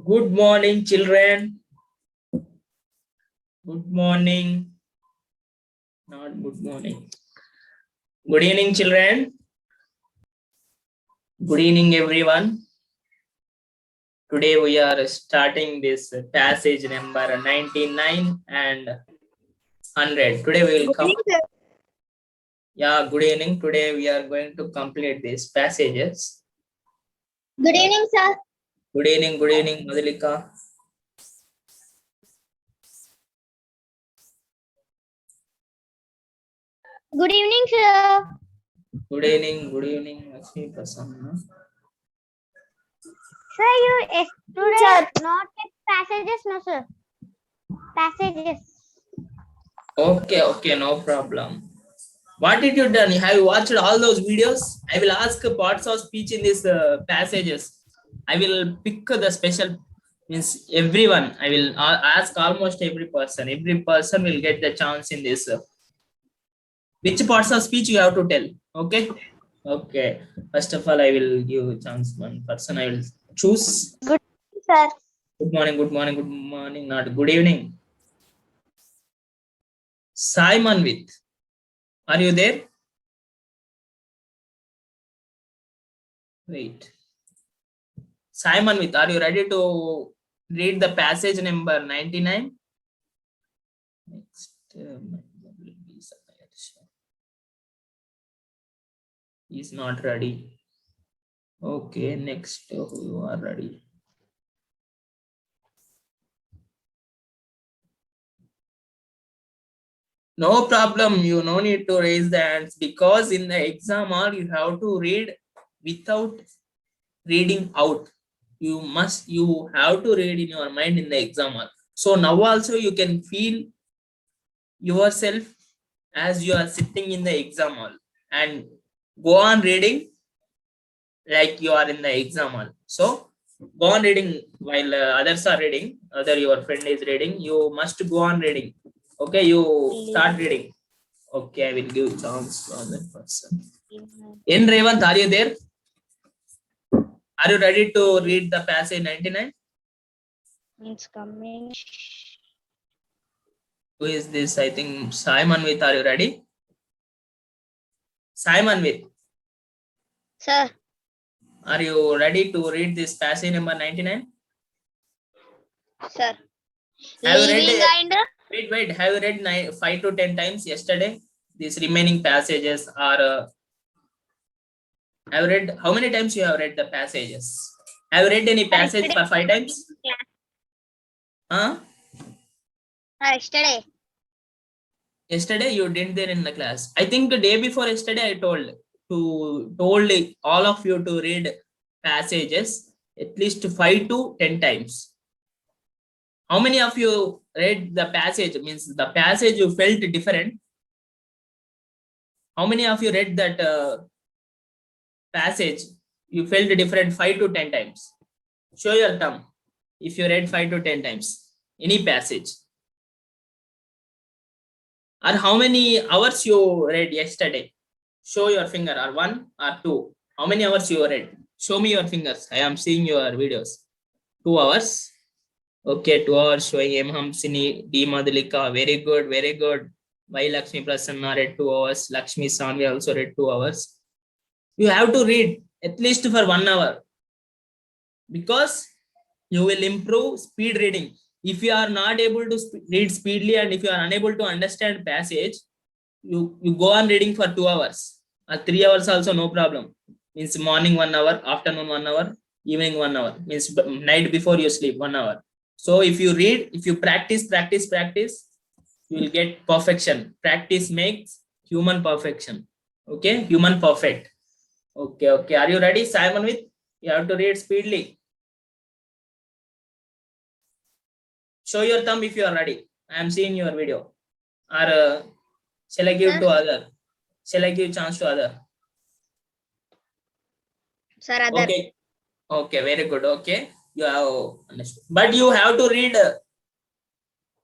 Good morning, children. Good morning. Not good morning. Good evening, children. Good evening, everyone. Today we are starting this passage number 99 and 100. Today we will come. Yeah, good evening. Today we are going to complete these passages. Good evening, sir. Good evening, Madhulika. Good evening, sir. Good evening, Lakshmi Prasanna. Sir, you yesterday not take passages, no, sir. Passages. Okay, no problem. What did you done? Have you watched all those videos? I will ask parts of speech in these passages. I will pick the special means everyone. I will ask almost every person. Every person will get the chance in this. Which parts of speech you have to tell? Okay. Okay. First of all, I will give chance one person. I will choose. Good evening, sir. Good morning. Good morning. Good morning. Not good evening. Simon with. Are you there? Wait. Simon with, are you ready to read the passage number 99? Next, he's not ready. Okay, next you are ready. No problem, you no need to raise the hands because in the exam hall you have to read without reading out. You have to read in your mind in the exam hall. So now also you can feel yourself as you are sitting in the exam hall and go on reading like you are in the exam hall. So go on reading while others are reading, other your friend is reading, you must go on reading. Okay, you start reading. Okay, I will give chance to other person. In Revant, are you there? Are you ready to read the passage 99? It's coming. Who is this? I think Simon with. Are you ready? Simon with. Sir. Are you ready to read this passage number 99? Sir. Have you read it? Wait. Have you read 5 to 10 times yesterday? These remaining passages are. Have you read? How many times you have read the passages? Have you read any passage for 5 times? Huh? Yesterday. Yesterday you didn't there in the class. I think the day before yesterday I told all of you to read passages at least 5 to 10 times. How many of you read the passage? Means the passage you felt different. How many of you read that passage you felt different 5 to 10 times? Show your thumb if you read 5 to 10 times any passage. Or how many hours you read yesterday? Show your finger, or 1 or 2. How many hours you read? Show me your fingers. I am seeing your videos. 2 hours. Okay, 2 hours showing M. Hamsini, D. Madhulika. Very good, very good. Y. Lakshmi Prasanna read 2 hours. Lakshmi Sanvi also read 2 hours. You have to read at least for 1 hour because you will improve speed reading. If you are not able to read speedily and if you are unable to understand passage, you go on reading for 2 hours or 3 hours also, no problem. Means morning 1 hour, afternoon 1 hour, evening 1 hour, means night before you sleep 1 hour. So if you read, if you practice, you will get perfection. Practice makes human perfection. Okay, human perfect. Okay. Are you ready, Simon? With you have to read speedily. Show your thumb if you are ready. I am seeing your video. Or shall I give to other? Shall I give chance to other? Sir, other. Okay, very good. Okay, you have understood. But you have to read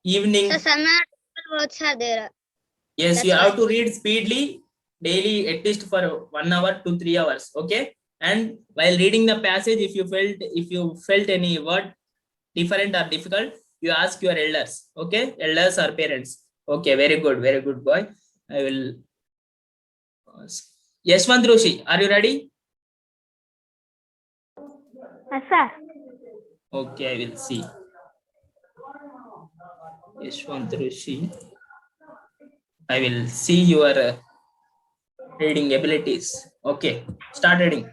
evening. So some words are there. Yes, That's you have why. to read speedily daily at least for 1 hour to 3 hours. Okay, and while reading the passage, if you felt any word different or difficult, you ask your elders. Okay, elders or parents. Okay, very good boy. I will ask. Yashwant Roshi, are you ready? Yes, sir. Okay, I will see. Yashwant Roshi. I will see your reading abilities. Okay, start reading.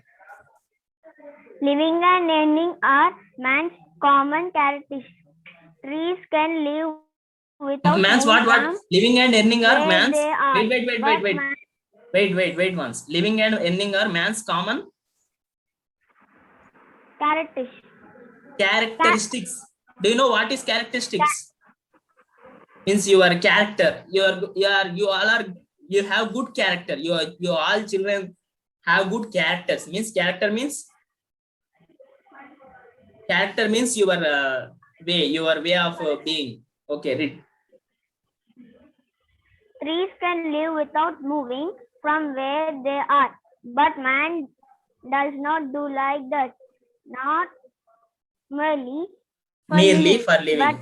Living and ending are man's common characteristics. Trees can live without Man's moving what? from Living and ending are where man's. they are. Wait once. Living and ending are man's common characteristics. Do you know what is characteristics? Means your character. You all are, you have good character. You all children have good characters. Means character means your way of being. Okay, read. Trees can live without moving from where they are, but man does not do like that. Not merely for living,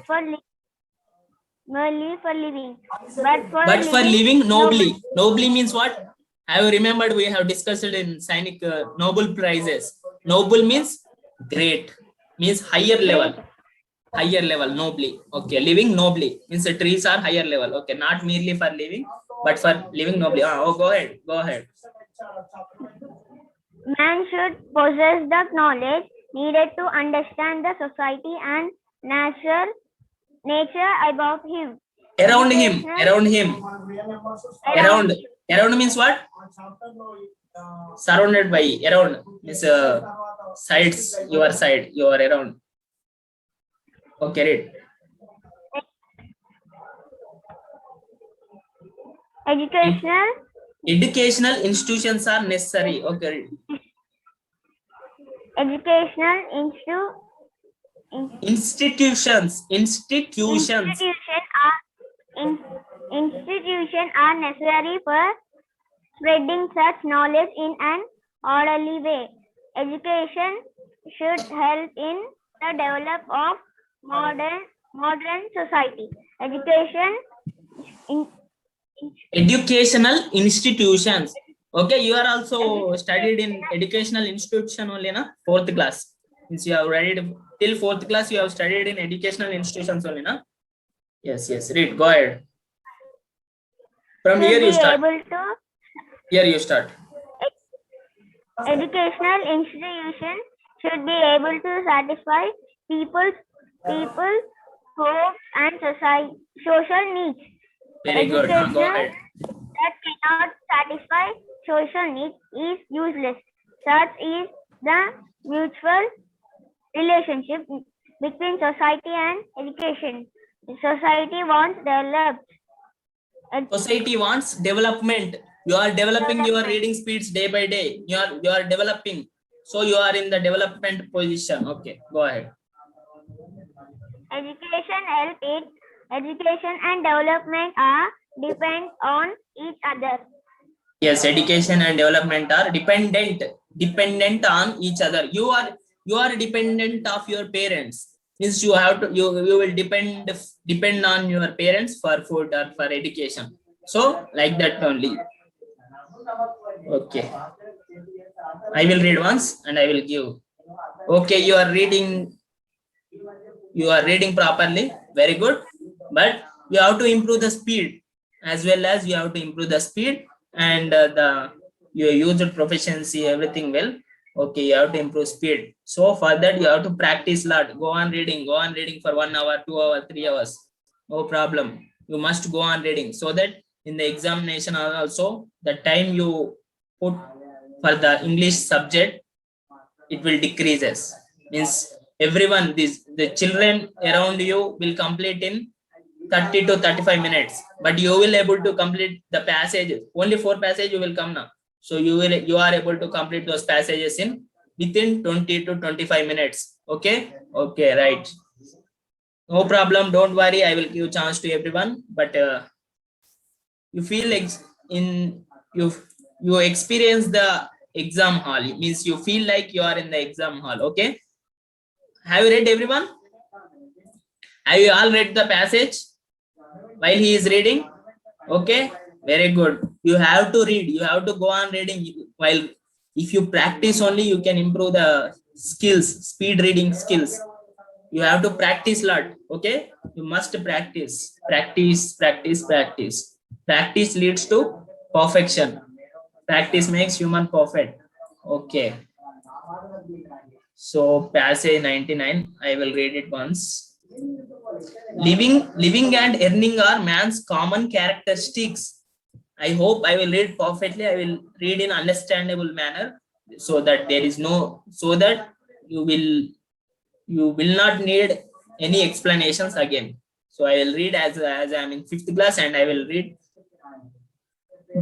but for living nobly. Nobly means what? Have you remembered? We have discussed it in Sainik Nobel prizes. Noble means great, means higher level. Higher level, nobly. Okay, living nobly means the trees are higher level. Okay, not merely for living, but for living nobly. Oh, go ahead. Man should possess the knowledge needed to understand the society and nature about him. Around means what? Surrounded by. Around means sides. Your side. You are around. Okay, read. Educational institutions are necessary. Okay, read. Educational institutions are necessary for spreading such knowledge in an orderly way. Education should help in the development of modern society. Educational institutions. Okay, you are also studied in educational institution only, na? 4th class. Since you have read till 4th class, you have studied in educational institutions only, na? Yes. Read. Go ahead. From here you start. Here you start. Educational institutions should be able to satisfy people's hopes and social needs. Very good. Go ahead. That cannot satisfy social needs is useless. Such is the mutual relationship between society and education. Society wants development. You are developing your reading speeds day by day. You are developing. So you are in the development position. Okay, go ahead. Education and development are depend on each other. Yes, education and development are dependent on each other. You are dependent of your parents. Means you have to you will depend on your parents for food or for education. So like that only. Okay. I will read once and I will give. Okay, you are reading properly. Very good. But you have to improve the speed, as well as you have to improve the speed and your user proficiency, everything well. Okay, you have to improve speed. So for that you have to practice a lot. Go on reading for 1 hour, 2 hours, 3 hours. No problem. You must go on reading, so that in the examination also, the time you put for the English subject, it will decreases. Means everyone, the children around you will complete in 30 to 35 minutes, but you will able to complete the passage. Only 4 passages you will come now. So you are able to complete those passages in within 20 to 25 minutes. Okay, right. No problem. Don't worry. I will give chance to everyone. But you feel like you experience the exam hall. It means you feel like you are in the exam hall. Okay. Have you read everyone? Have you all read the passage while he is reading? Okay, very good. You have to read, you have to go on reading. While if you practice only, you can improve the skills, speed reading skills. You have to practice lot. Okay, you must practice, practice, practice, practice. Practice leads to perfection. Practice makes human perfect. Okay, so passage 99, I will read it once. Living and earning are man's common characteristics. I hope I will read perfectly. I will read in understandable manner, so that there is no, so that you will not need any explanations again. So I will read as I am in 5th class, and I will read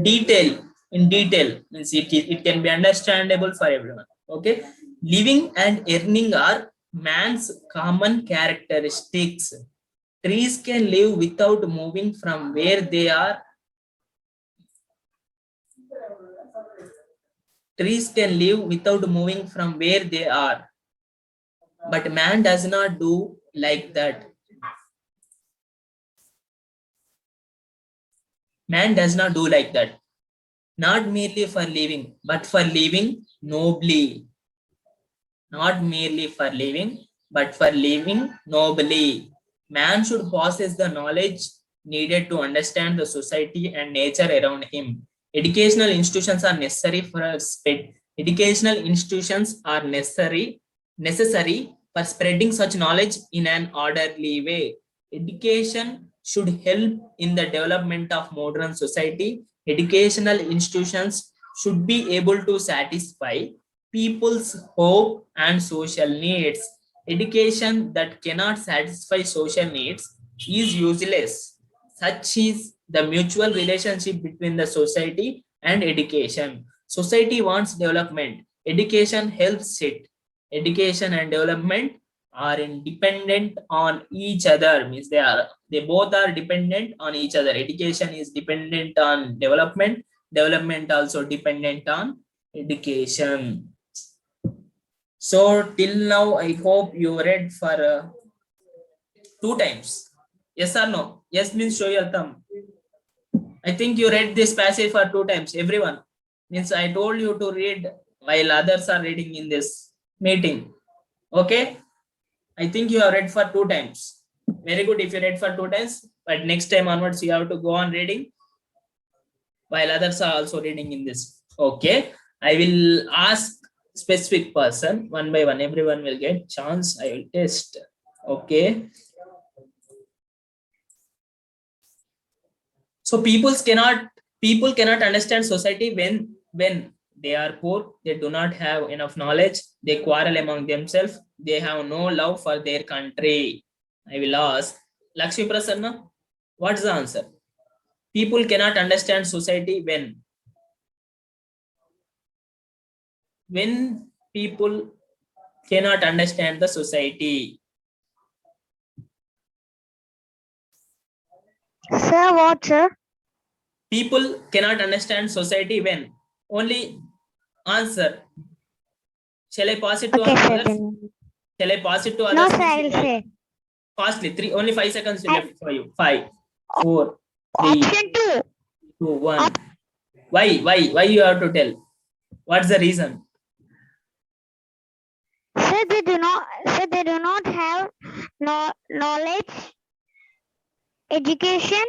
detail in detail, means it can be understandable for everyone. Okay, living and earning are man's common characteristics. Trees can live without moving from where they are. Trees can live without moving from where they are, but man does not do like that. Man does not do like that. Not merely for living, but for living nobly. Not merely for living, but for living nobly. Man should possess the knowledge needed to understand the society and nature around him. Educational institutions are necessary for educational institutions are necessary for spreading such knowledge in an orderly way. Education should help in the development of modern society. Educational institutions should be able to satisfy people's hope and social needs. Education that cannot satisfy social needs is useless. Such is the mutual relationship between the society and education. Society wants development. Education helps it. Education and development are independent on each other, means they both are dependent on each other. Education is dependent on development. Development also dependent on education. So till now, I hope you read for 2 times. Yes or no? Yes means show your thumb. I think you read this passage for 2 times. Everyone, means I told you to read while others are reading in this meeting. Okay, I think you have read for 2 times. Very good if you read for 2 times, but next time onwards you have to go on reading while others are also reading in this. Okay, I will ask specific person one by one. Everyone will get chance. I will test. Okay, so people cannot understand society when they are poor. They do not have enough knowledge. They quarrel among themselves. They have no love for their country. I will ask Lakshmi Prasanna, what's the answer? People cannot understand society when people cannot understand the society. Sir, what, sir? People cannot understand society when. Only answer. Shall I pass it to Okay, sir. others? Shall I pass it to others? No, sir, I will say. Fastly. Only 5 seconds left for you. 5, 4, 3, Option 2. 2, 1. Why you have to tell? What's the reason? Sir, they do not have knowledge, education.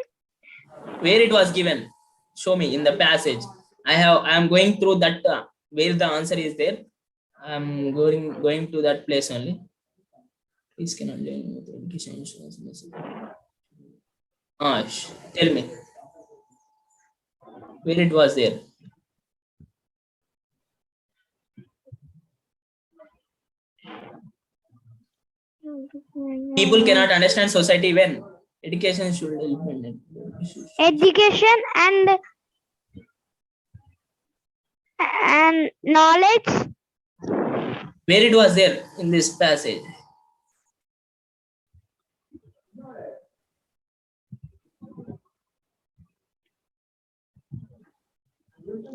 Where it was given? Show me in the passage. I am going through that where the answer is there. I'm going to that place only. Please cannot join with education insurance message. Tell me where it was there. People cannot understand society when education should help. Education and knowledge. Where it was there in this passage?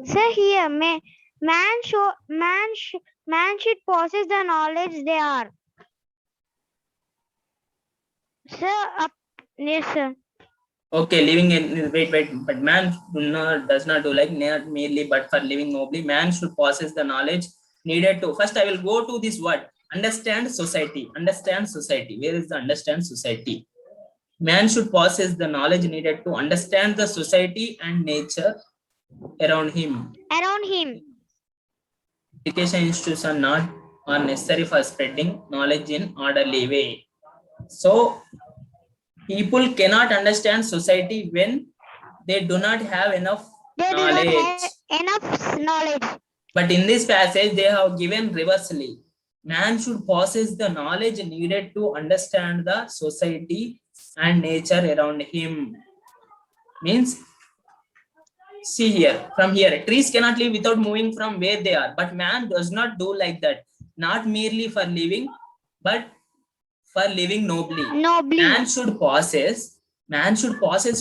Sir, here man should possess the knowledge they are. Sir, yes, sir. Okay, living in wait, but man does not do like not merely but for living nobly. Man should possess the knowledge needed to. First, I will go to this word. Understand society. Understand society. Where is the understand society? Man should possess the knowledge needed to understand the society and nature around him. Around him. Education institutes are necessary for spreading knowledge in orderly way. So people cannot understand society when they do not have enough They do not knowledge. have enough knowledge. But in this passage, they have given reversely. Man should possess the knowledge needed to understand the society and nature around him. Means, see here, from here, trees cannot live without moving from where they are. But man does not do like that. Not merely for living, but for living nobly. Nobly. Man should possess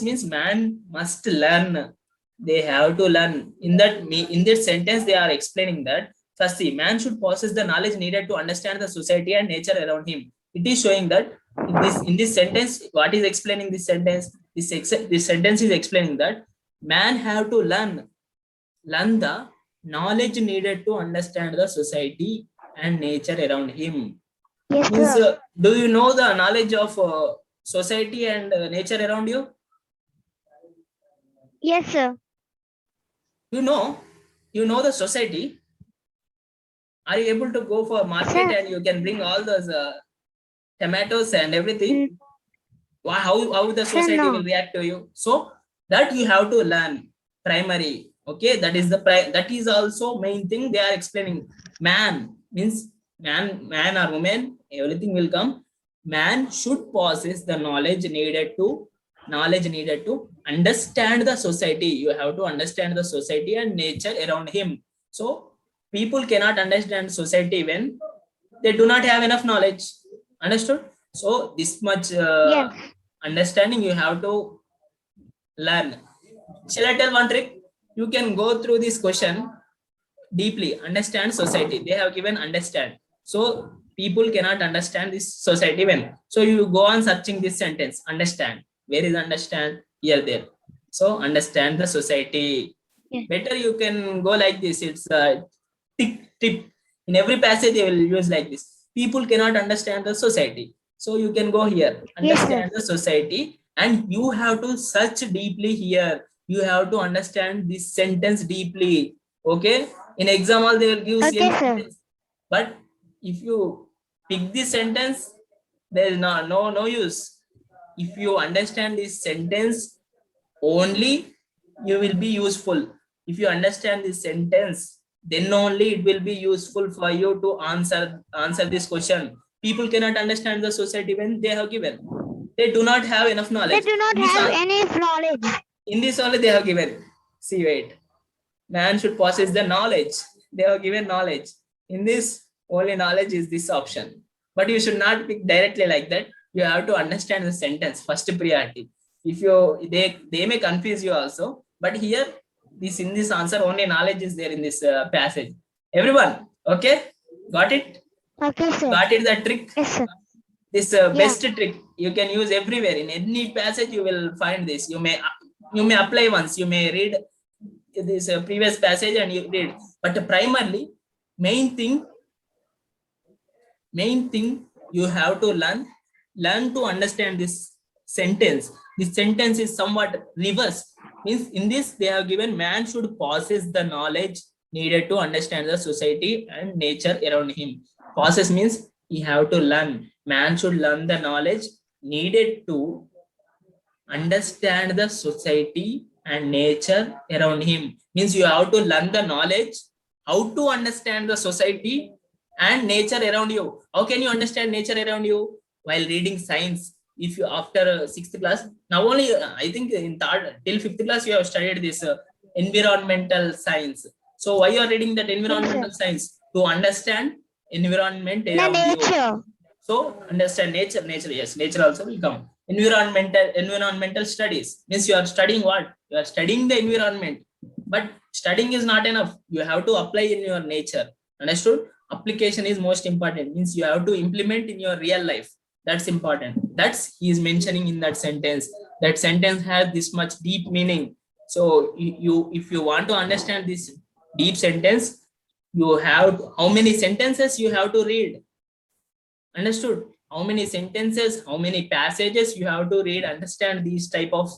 means man must learn. They have to learn. In that sentence, they are explaining that first, see, man should possess the knowledge needed to understand the society and nature around him. It is showing that in this sentence, what is explaining this sentence? This sentence is explaining that man have to learn the knowledge needed to understand the society and nature around him. Yes, Means, sir. do you know the knowledge of society and nature around you? Yes, sir. You know the society. Are you able to go for market Sir. and you can bring all those tomatoes and everything? How the Sir, society no. will react to you? So that you have to learn primary. Okay, that is that is also main thing they are explaining. Man means man or woman, everything will come. Man should possess the knowledge needed to understand the society. You have to understand the society and nature around him. So people cannot understand society when they do not have enough knowledge. Understood? So this much Yes. understanding you have to learn. Shall I tell one trick? You can go through this question deeply. Understand society. They have given understand. So people cannot understand this society when. So you go on searching this sentence. Understand. Where is understand? Here, there. So understand the society. Yes. Better you can go like this. It's a tip. In every passage they will use like this. People cannot understand the society. So you can go here. Understand the society. And you have to search deeply here. You have to understand this sentence deeply. Okay? In exam all they will give Okay, same sir. sentence. But if you pick this sentence, there is no use. If you understand this sentence only, you will be useful. If you understand this sentence, then only it will be useful for you to answer this question. People cannot understand the society when they have given. They do not have enough knowledge. They do not have any knowledge. In this only they have given. See, wait. Man should possess the knowledge. They have given knowledge. In this, only knowledge is this option. But you should not pick directly like that. You have to understand the sentence, first priority. If you they may confuse you also. But here, in this answer, only knowledge is there in this passage. Everyone, okay? Got it? Okay, sir. Got it, the trick? Yes, sir. This best trick you can use everywhere. In any passage, you will find this. You may apply once. You may read this previous passage and you read. But primarily, main thing you have to learn to understand this sentence. This sentence is somewhat reversed. Means in this they have given man should possess the knowledge needed to understand the society and nature around him. Possess means he have to learn. Man should learn the knowledge needed to understand the society and nature around him. Means you have to learn the knowledge how to understand the society and nature around you. How can you understand nature around you? While reading science. If you after 6th class, now only I think in third till 5th class you have studied this environmental science. So why you are reading that environmental science? To understand environment around you. So understand nature. Yes, nature also will come. Environmental studies means you are studying what? You are studying the environment. But studying is not enough. You have to apply in your nature. Understood? Application is most important. Means you have to implement in your real life. That's important. That's he is mentioning in that sentence. That sentence has this much deep meaning. So you if you want to understand this deep sentence, you have how many sentences you have to read. Understood? How many sentences, how many passages you have to read, understand these type of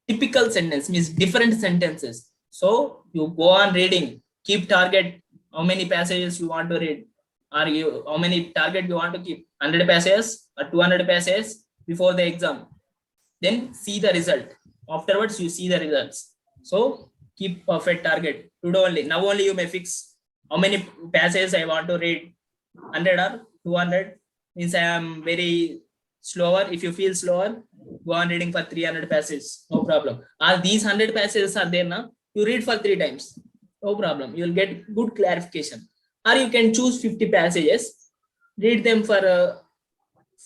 typical sentence means different sentences. So you go on reading, keep target how many passages you want to read. Are you how many target you want to keep? 100 passages or 200 passages before the exam. Then see the result. Afterwards, you see the results. So keep perfect target. Today only. Now only you may fix how many passages I want to read. 100 or 200 means I am very slower. If you feel slower, go on reading for 300 passages. No problem. Are these 100 passages are there now? You read for 3 times. No problem. You will get good clarification. Or you can choose 50 passages. Read them for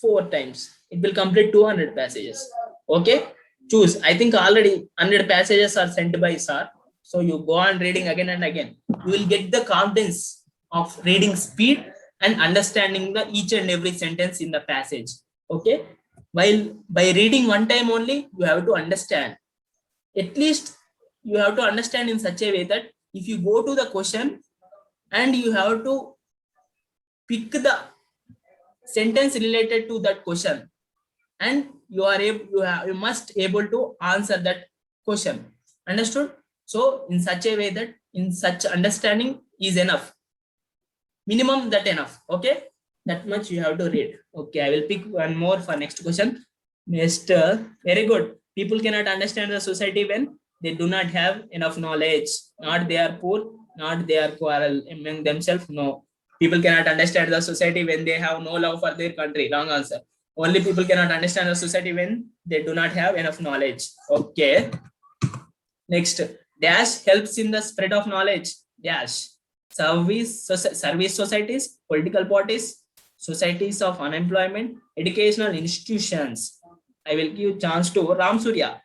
4 times. It will complete 200 passages. Okay. Choose. I think already 100 passages are sent by sir. So you go on reading again and again. You will get the confidence of reading speed and understanding the each and every sentence in the passage. Okay. While by reading one time only, you have to understand. At least you have to understand in such a way that if you go to the question and you have to pick the sentence related to that question, and you are able you must able to answer that question. Understood? So in such a way that in such understanding is enough. Minimum that enough. Okay, that much you have to read. Okay, I will pick one more for next question. Next, very good. People cannot understand the society when they do not have enough knowledge. Not they are poor, not they are quarrel among themselves. No, people cannot understand the society when they have no love for their country. Wrong answer. Only people cannot understand the society when they do not have enough knowledge. Okay. Next, dash helps in the spread of knowledge. Dash service societies, political parties, societies of unemployment, educational institutions. I will give chance to Ram Surya.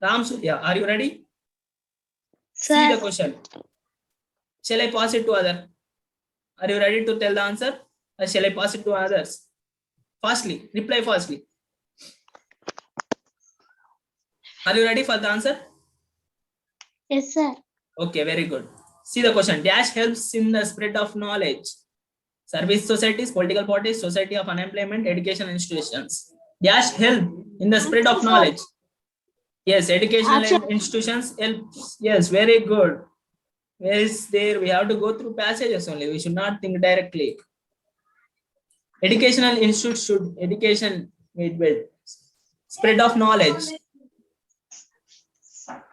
Ram Surya, are you ready? See the question. Shall I pass it to other? Are you ready to tell the answer? Or shall I pass it to others? Fastly, reply fastly. Are you ready for the answer? Yes, sir. Okay, very good. See the question. Dash helps in the spread of knowledge. Service societies, political parties, society of unemployment, education institutions. Dash help in the spread of knowledge. Yes, educational institutions helps. Yes, very good. Where is there? We have to go through passages only. We should not think directly. Educational institutes should education wait. Spread of knowledge.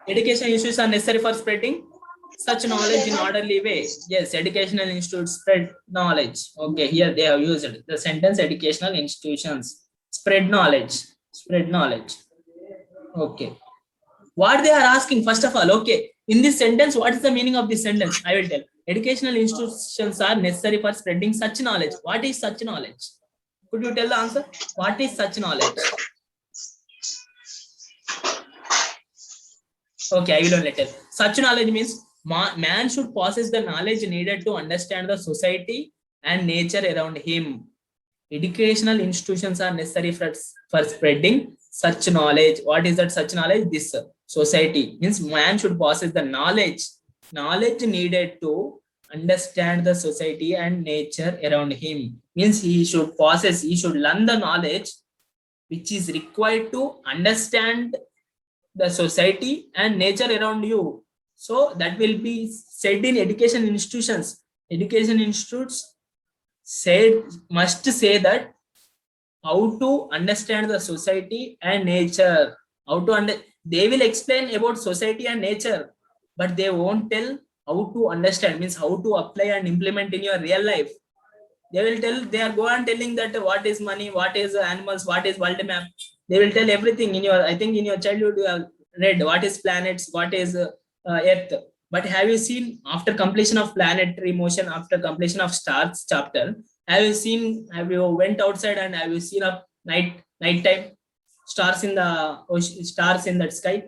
Educational institutes are necessary for spreading such knowledge in orderly way. Yes, educational institutes spread knowledge. Okay, here they have used the sentence educational institutions spread knowledge. Spread knowledge. Okay. What they are asking, first of all, okay, in this sentence, what is the meaning of this sentence? I will tell. Educational institutions are necessary for spreading such knowledge. What is such knowledge? Could you tell the answer? What is such knowledge? Okay, I will only tell. Such knowledge means man should possess the knowledge needed to understand the society and nature around him. Educational institutions are necessary for spreading such knowledge. What is that such knowledge? This society means man should possess the knowledge needed to understand the society and nature around him. Means he should learn the knowledge which is required to understand the society and nature around you. So that will be said in education institutions. Education institutes must say that how to understand the society and nature. They will explain about society and nature, but they won't tell how to understand, means how to apply and implement in your real life. They are go on telling that what is money, what is animals, what is world map. They will tell everything in your, I think in your childhood you have read what is planets, what is earth. But have you seen after completion of planetary motion, after completion of stars chapter, have you went outside and have you seen a nighttime stars in the ocean, stars in that sky?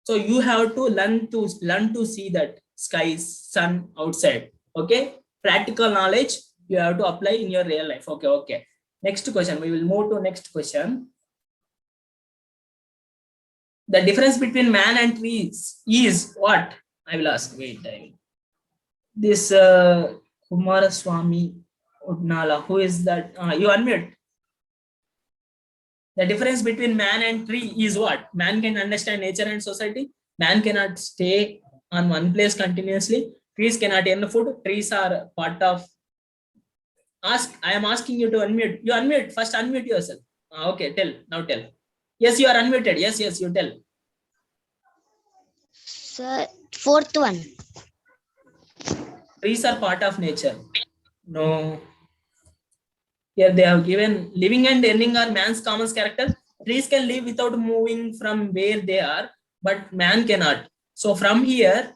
So you have to learn to see that skies, sun outside. Okay, practical knowledge you have to apply in your real life. Okay. Next question. We will move to next question. The difference between man and trees is what? I will ask. Wait. This Kumaraswamy Udnala. Who is that? You unmute. The difference between man and tree is what? Man can understand nature and society. Man cannot stay on one place continuously. Trees cannot earn food. Trees are part of. Ask. I am asking you to unmute. You unmute. First unmute yourself. Okay. Tell. Now tell. Yes, you are unmuted. Yes, you tell. Sir, fourth one. Trees are part of nature. No. Here they have given living and earning are man's common character. Trees can live without moving from where they are, but man cannot. So from here,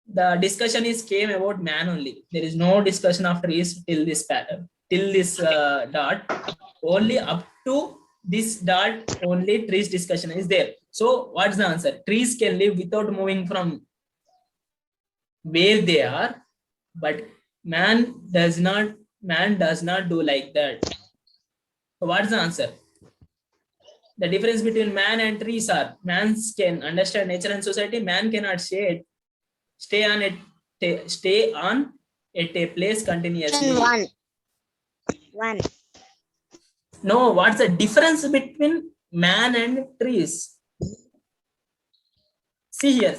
the discussion is came about man only. There is no discussion of trees till this pattern, till this dot. Only up to this dot only trees discussion is there. So what's the answer? Trees can live without moving from where they are, but man does not do like that. So what's the answer? The difference between man and trees are man can understand nature and society. Man cannot stay on at a place continuously. One. No, what's the difference between man and trees? See here.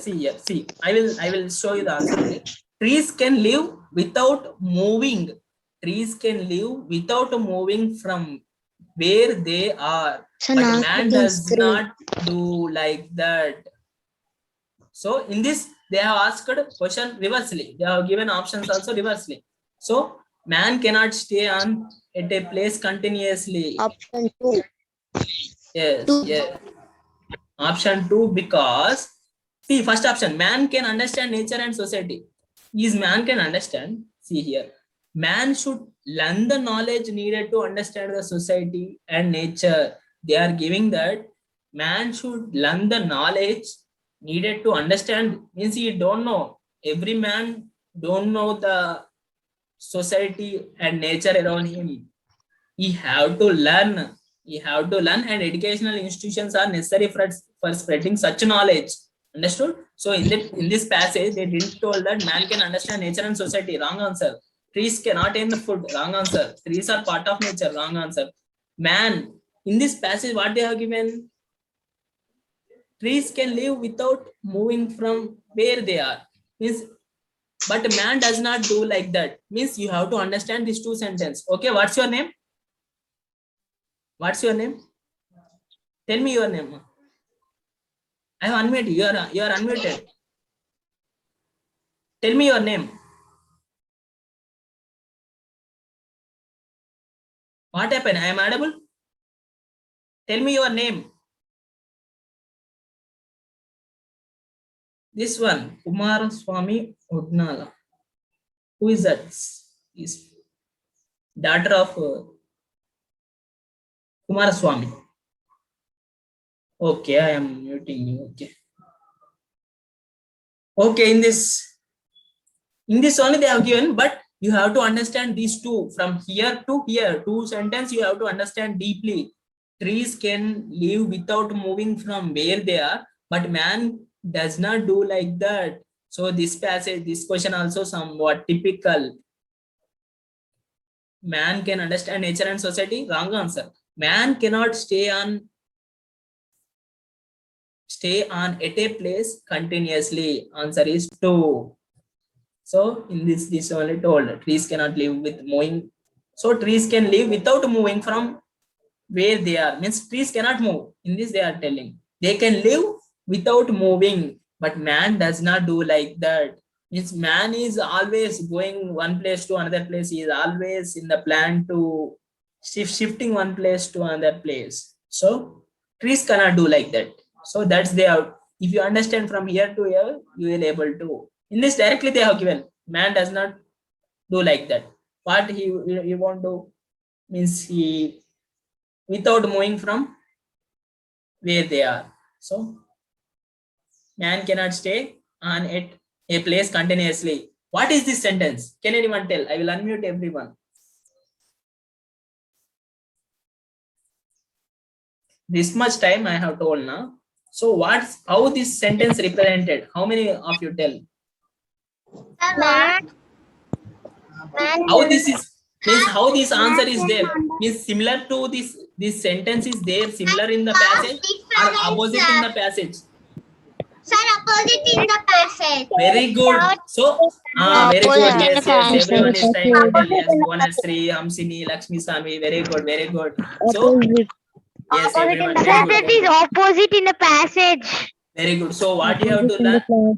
I will show you the answer. Trees can live without moving. Trees can live without moving from where they are. So but man does not do like that. So in this, they have asked question reversely. They have given options also reversely. So man cannot stay on at a place continuously. Option 2. Yes, yes. Option 2 because see first option, man can understand nature and society. Is man can understand. See here, man should learn the knowledge needed to understand the society and nature. They are giving that man should learn the knowledge needed to understand. Means he don't know. Every man don't know the society and nature around him. He have to learn. And educational institutions are necessary for spreading such knowledge. Understood? So in this passage, they didn't told that man can understand nature and society. Wrong answer. Trees cannot earn food. Wrong answer. Trees are part of nature. Wrong answer. Man, in this passage, what they have given? Trees can live without moving from where they are. Means, but man does not do like that. Means you have to understand these two sentences. Okay, what's your name? What's your name? Tell me your name. I have unmuted you. You are unmuted. Tell me your name. What happened? I am audible. Tell me your name. This one, Kumaraswamy Udnala. Who is that? Is daughter of Kumaraswamy. Okay, I am muting you. Okay, in this only they have given, but you have to understand these two from here to here. Two sentences you have to understand deeply. Trees can live without moving from where they are, but man does not do like that. So this passage, this question also somewhat typical. Man can understand nature and society. Wrong answer. Man cannot stay on at a place continuously. Answer is 2. So in this only told trees cannot live with moving. So trees can live without moving from where they are. Means trees cannot move. In this they are telling they can live without moving, but man does not do like that. Means man is always going one place to another place. He is always in the plan to shifting one place to another place. So trees cannot do like that. So that's they are. If you understand from here to here, you will able to. In this directly they have given man does not do like that. What he want to means he without moving from where they are. So man cannot stay on a place continuously. What is this sentence? Can anyone tell? I will unmute everyone. this much time I have told now. So what's how this sentence represented? How many of you tell? How this is means how this answer is there means similar to this sentence is there similar in the passage or opposite in the passage. Sir, opposite in the passage. Very good. So very good. Yes, yes. Everyone is trying to tell yes. Bonasri, Hamsini, Lakshmi Sami. Very good, very good. So yes, everyone. Very good. It is opposite in the passage. Very good. So what you have to learn? Sir,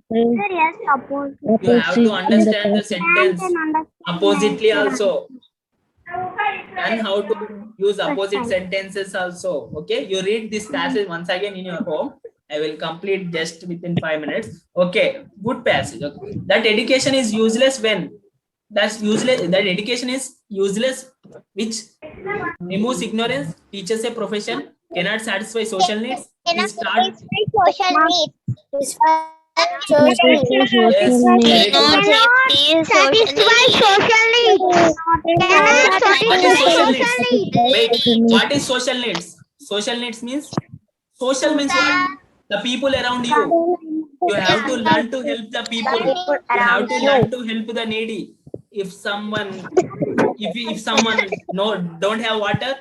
yes, opposite. You have to understand the sentence oppositely also, and how to use opposite sentences also. Okay, you read this passage once again in your home. I will complete just within 5 minutes. Okay, good passage. Okay. That education is useless when? That's useless. That education is useless, which removes ignorance, teaches a profession, cannot satisfy social needs. Is start. Social needs. Yes, very good. Satisfy social needs. What is social needs? Wait, what is social needs? Social needs means social means what? The people around you. You have to learn to help the people. You have to learn to help the needy. If someone don't have water,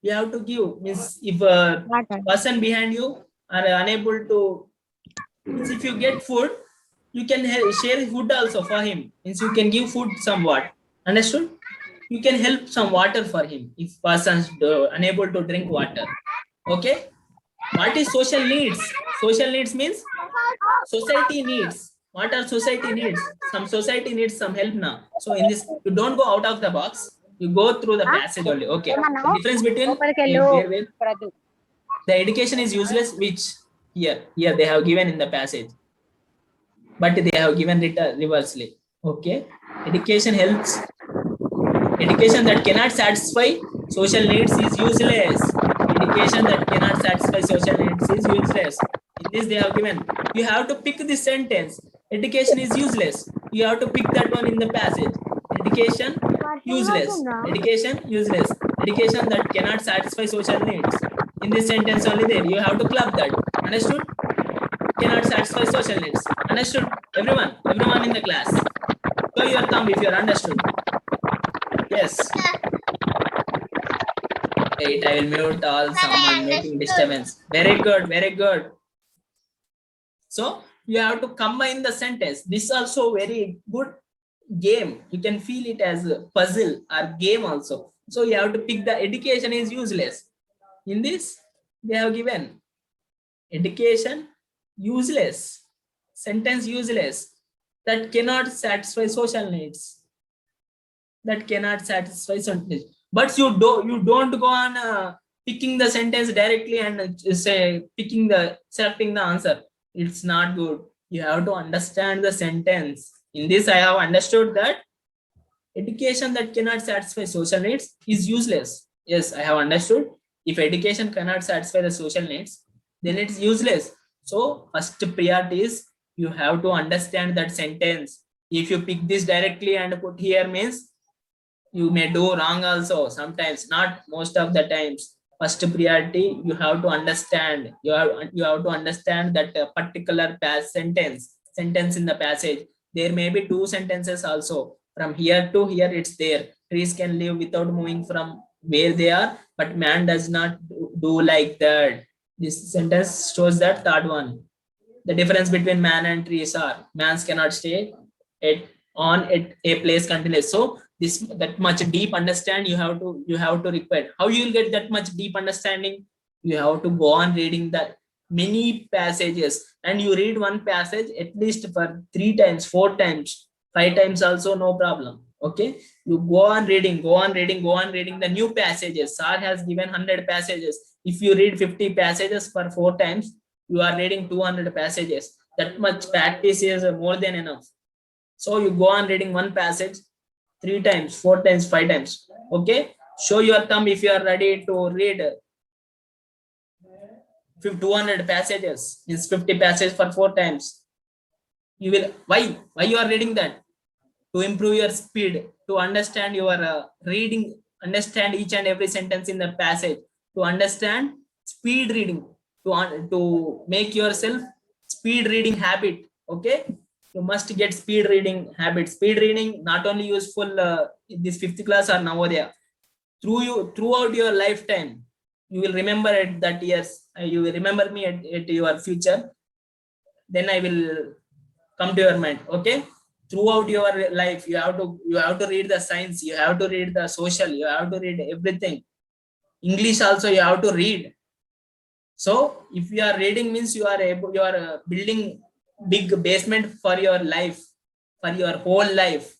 you have to give. Means if a person behind you are unable to, means if you get food, you can share food also for him. Means you can give food somewhat. Understood? You can help some water for him if person's unable to drink water. Okay. What is social needs? Social needs means society needs. What are society needs? Some society needs some help now. So in this, you don't go out of the box. You go through the passage only. Okay. The difference between the education is useless, which here they have given in the passage, but they have given reversely. Okay. Education helps. Education that cannot satisfy social needs is useless. Education that cannot satisfy social needs is useless. In this they have given. You have to pick this sentence. Education is useless. You have to pick that one in the passage. Education useless. Education useless. Education that cannot satisfy social needs. In this sentence only there. You have to club that. Understood? Cannot satisfy social needs. Understood? Everyone in the class. Show your thumb if you are understood. Yes. Wait, I will mute all someone making disturbance. Very good, very good. So you have to combine the sentence. This is also very good game. You can feel it as a puzzle or game also. So you have to pick the education is useless. In this, they have given education useless. Sentence useless. That cannot satisfy social needs. That cannot satisfy social needs. But you don't go on picking the sentence directly and selecting the answer. It's not good. You have to understand the sentence. In this, I have understood that education that cannot satisfy social needs is useless. Yes, I have understood. If education cannot satisfy the social needs, then it's useless. So first priority is you have to understand that sentence. If you pick this directly and put here means you may do wrong also sometimes, not most of the times. First priority, you have to understand. You have to understand that particular sentence in the passage. There may be two sentences also. From here to here, it's there. Trees can live without moving from where they are, but man does not do like that. This sentence shows that third one. The difference between man and trees are mans cannot stay on a place continuous. So that much deep understand you have to require. How you will get that much deep understanding? You have to go on reading that many passages, and you read one passage at least for 3 times, 4 times, 5 times also, no problem. Okay, you go on reading the new passages. Sir has given 100 passages. If you read 50 passages for 4 times, you are reading 200 passages. That much practice is more than enough. So you go on reading one passage 3 times, 4 times, 5 times. Okay, show your thumb if you are ready to read 200 passages. Means 50 passages for 4 times. You will why you are reading that? To improve your speed, to understand your reading, understand each and every sentence in the passage, to understand speed reading to make yourself speed reading habit. Okay, you must get speed reading habit. Speed reading not only useful in this 5th class or Navodaya, throughout your lifetime. You will remember at that years. You will remember me at your future. Then I will come to your mind. Okay, throughout your life you have to read the science, you have to read the social, you have to read everything. English also you have to read. So if you are reading means you are building big basement for your life, for your whole life.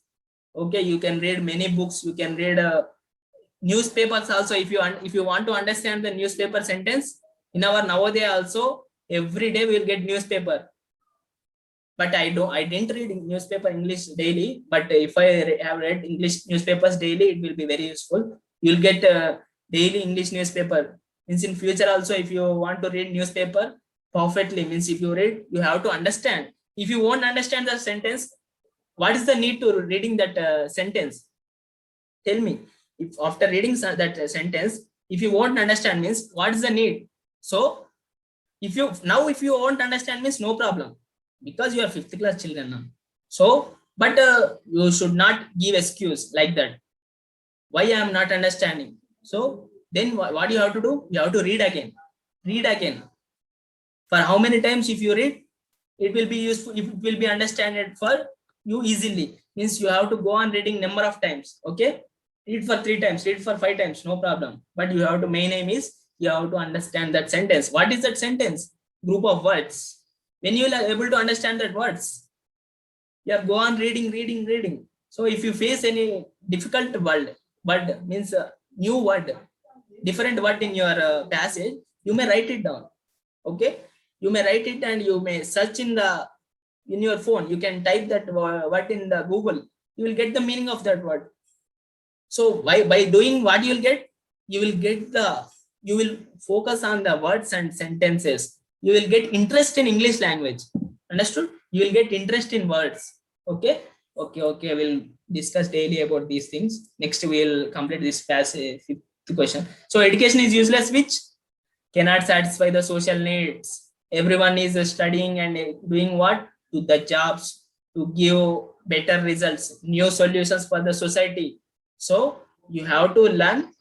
Okay, you can read many books, you can read newspapers also. If you want to understand the newspaper sentence in our Navodaya also, every day we will get newspaper. But I didn't read newspaper English daily, but if I have read English newspapers daily, it will be very useful. You'll get daily English newspaper. Means in future also, if you want to read newspaper perfectly, means if you read, you have to understand. If you won't understand the sentence, what is the need to reading that sentence? Tell me. If after reading that sentence, if you won't understand, means what is the need? So if you won't understand, means no problem, because you are 5th class children now. So but you should not give excuse like that, why I am not understanding. So then what you have to do? You have to read again. For how many times if you read, it will be useful, it will be understood for you easily. Means you have to go on reading number of times. Okay, read for 3 times, read for 5 times, no problem. But you have to, main aim is you have to understand that sentence. What is that sentence? Group of words. When you are able to understand that words, you go on reading. So if you face any difficult word means new word, different word in your passage, you may write it down. Okay, you may write it and you may search in your phone. You can type that word in the Google, you will get the meaning of that word. So by doing what you will focus on the words and sentences. You will get interest in English language. Understood? You will get interest in words. Okay, we'll discuss daily about these things. Next we'll complete this passage. 5th question. So education is useless which cannot satisfy the social needs. Everyone is studying and doing what? To the jobs, to give better results, new solutions for the society. So you have to learn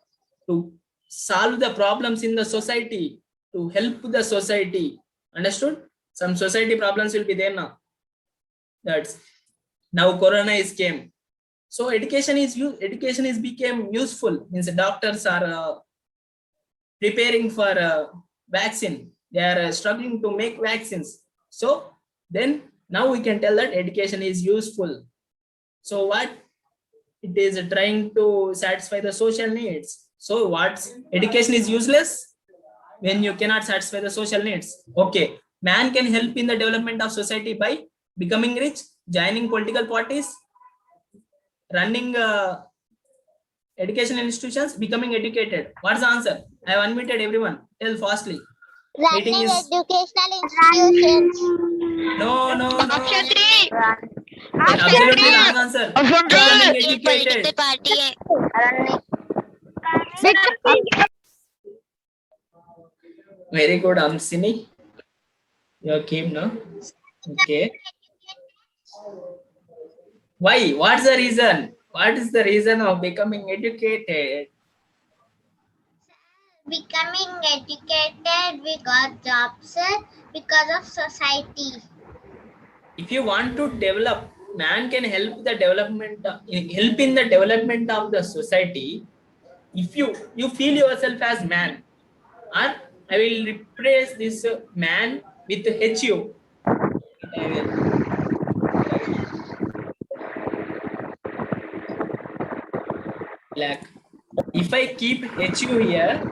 to solve the problems in the society, to help the society. Understood? Some society problems will be there now. That's now corona is came. So education is became useful. Means doctors are preparing for vaccine. They are struggling to make vaccines. So then now we can tell that education is useful. So what? It is trying to satisfy the social needs. So what? Education is useless when you cannot satisfy the social needs. Okay, man can help in the development of society by becoming rich, joining political parties, running educational institutions, becoming educated. What's the answer? I have unmuted everyone. Tell fastly. Running is educational institutions. no. Option 3. Absolutely wrong answer. Option Becoming three. educated. Political party. Very good, Amsini. You keep no. Okay. Why? What's the reason? What is the reason of becoming educated? Becoming educated, we got jobs because of society. If you want to develop, man can help the development, help in the development of the society. If you feel yourself as man, or I will replace this man with HU. I will. Black. If I keep HU here,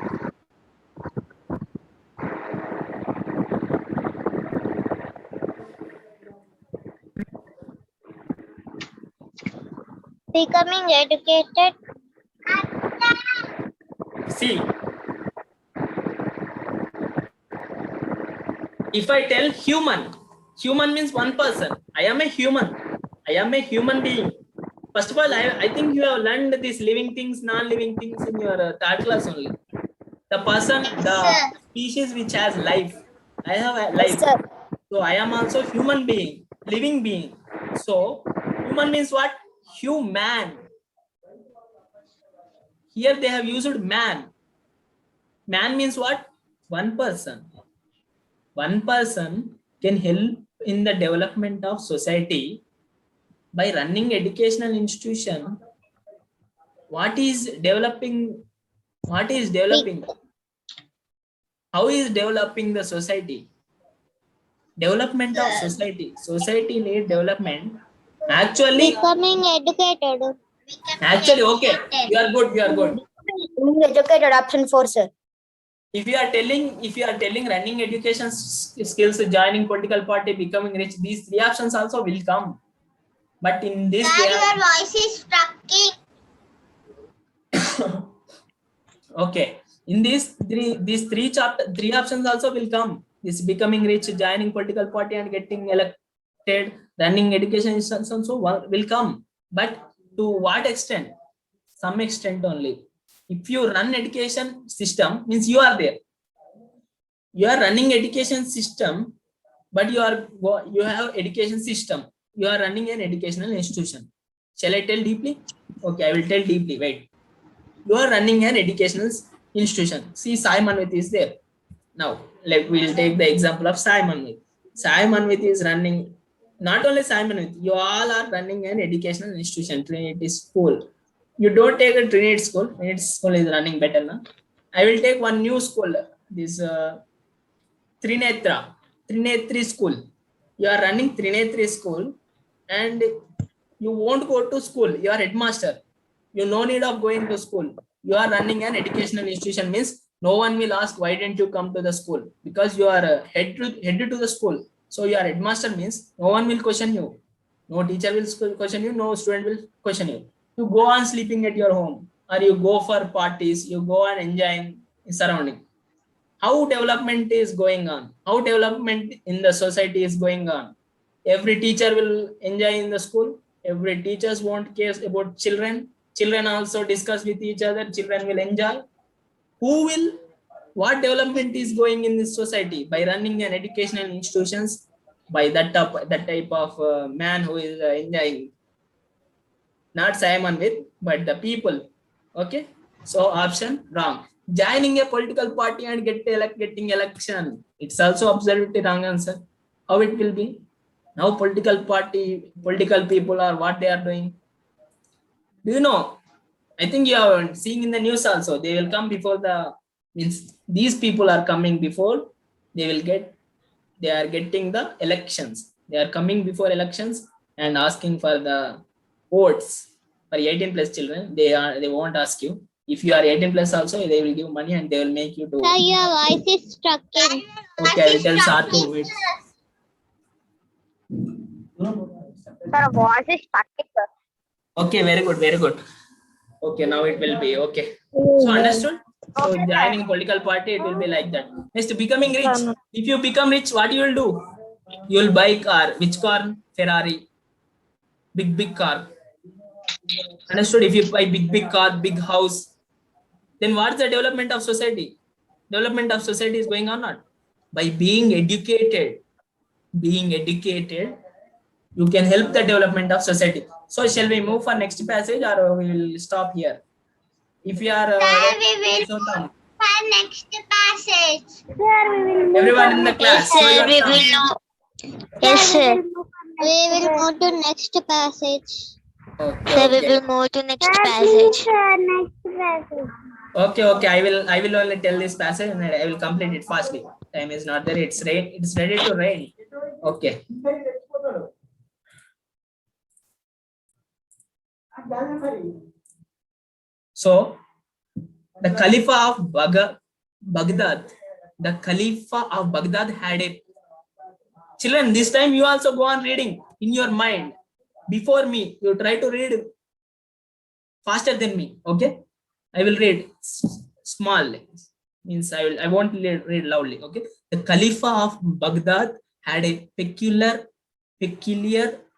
Becoming educated. see, if I tell human means one person. I am a human being. First of all, I think you have learned these living things, non-living things in your third class only. The person, the Sir. species which has life. I have a life. Sir. So I am also human being, living being. So human means what? Human. Here they have used man. Man means what? One person. One person can help in the development of society by running educational institution. What is developing? What is developing? How is developing the society? Development of society. Society need development. Actually, Becoming educated. okay. You are good. You are good. Educated, option 4, sir. If you are telling running education skills, joining political party, becoming rich, these 3 options also will come. But in this, Sir, your voice is stucking. okay. In these three options also will come. This becoming rich, joining political party, and getting elected, running education institutions also will come. But to what extent? Some extent only. If you run education system, means you are there. You are running education system, but you have education system. You are running an educational institution. Shall I tell deeply? Okay, I will tell deeply. Wait. You are running an educational institution. See, Sai Manvit is there. Now, we will take the example of Sai Manvit. Sai Manvit is running, not only Sai Manvit, you all are running an educational institution, Trinity School. You don't take a Trinity School. Trinity School is running better now. I will take one new school, this Trinetri School. You are running Trinetri School and you won't go to school. You are headmaster. You no need of going to school. You are running an educational institution, means no one will ask why didn't you come to the school, because you are headed to the school. So you are headmaster means no one will question you. No teacher will question you. No student will question you. You go on sleeping at your home, or you go for parties. You go and enjoy in surrounding. How development is going on? How development in the society is going on? Every teacher will enjoy in the school. Every teachers won't care about children. Children also discuss with each other. Children will enjoy. Who will? What development is going in this society by running an educational institutions, by that type of man who is enjoying? Not Simon with, but the people. Okay. So option wrong. Joining a political party and getting election. It's also absolutely wrong answer. How it will be? Now political people are what they are doing. Do you know? I think you are seeing in the news also. They will come before means these people are coming before they are getting the elections. They are coming before elections and asking for the votes for 18 plus children. They won't ask you. If you are 18 plus also, they will give money and they will make you to. Sir, your voice is stucking. Okay, I will tell Sar to wait. Sir, voice is stucking, sir. Okay, very good, very good. Okay, now it will be okay. So understood? So Okay, joining political party, it will be like that. Next, becoming rich. If you become rich, what you will do? You will buy car. Which car? Ferrari. Big car. Understood? If you buy big car, big house, then what's the development of society? Development of society is going on not? By being educated. Being educated, you can help the development of society. So shall we move for next passage or we will stop here? If you are Sir, we will move for next passage. Sir, we will move everyone on in the next- class. Yes, show sir, your we thumb. will. Sir, Yes, sir. we We will move to next passage. Okay, Sir, we okay. will move to next Sir, please, passage. sir, next passage. Okay. I will only tell this passage and I will complete it fastly. Time is not there. It's ready to rain. Okay. So the Khalifa of Baghdad, the Khalifa of Baghdad had a children. This time you also go on reading in your mind. Before me, you try to read faster than me. Okay, I will read small. Means I won't read loudly. Okay, the Khalifa of Baghdad had a peculiar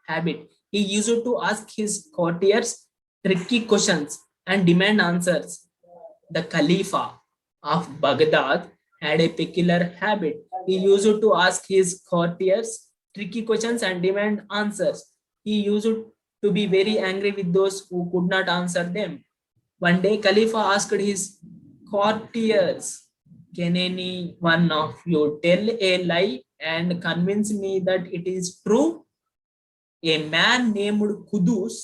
habit. He used to ask his courtiers tricky questions and demand answers. The Khalifa of Baghdad had a peculiar habit. He used to ask his courtiers tricky questions and demand answers. He used to be very angry with those who could not answer them. One day, Khalifa asked his courtiers, "Can any one of you tell a lie and convince me that it is true?" A man named Kudus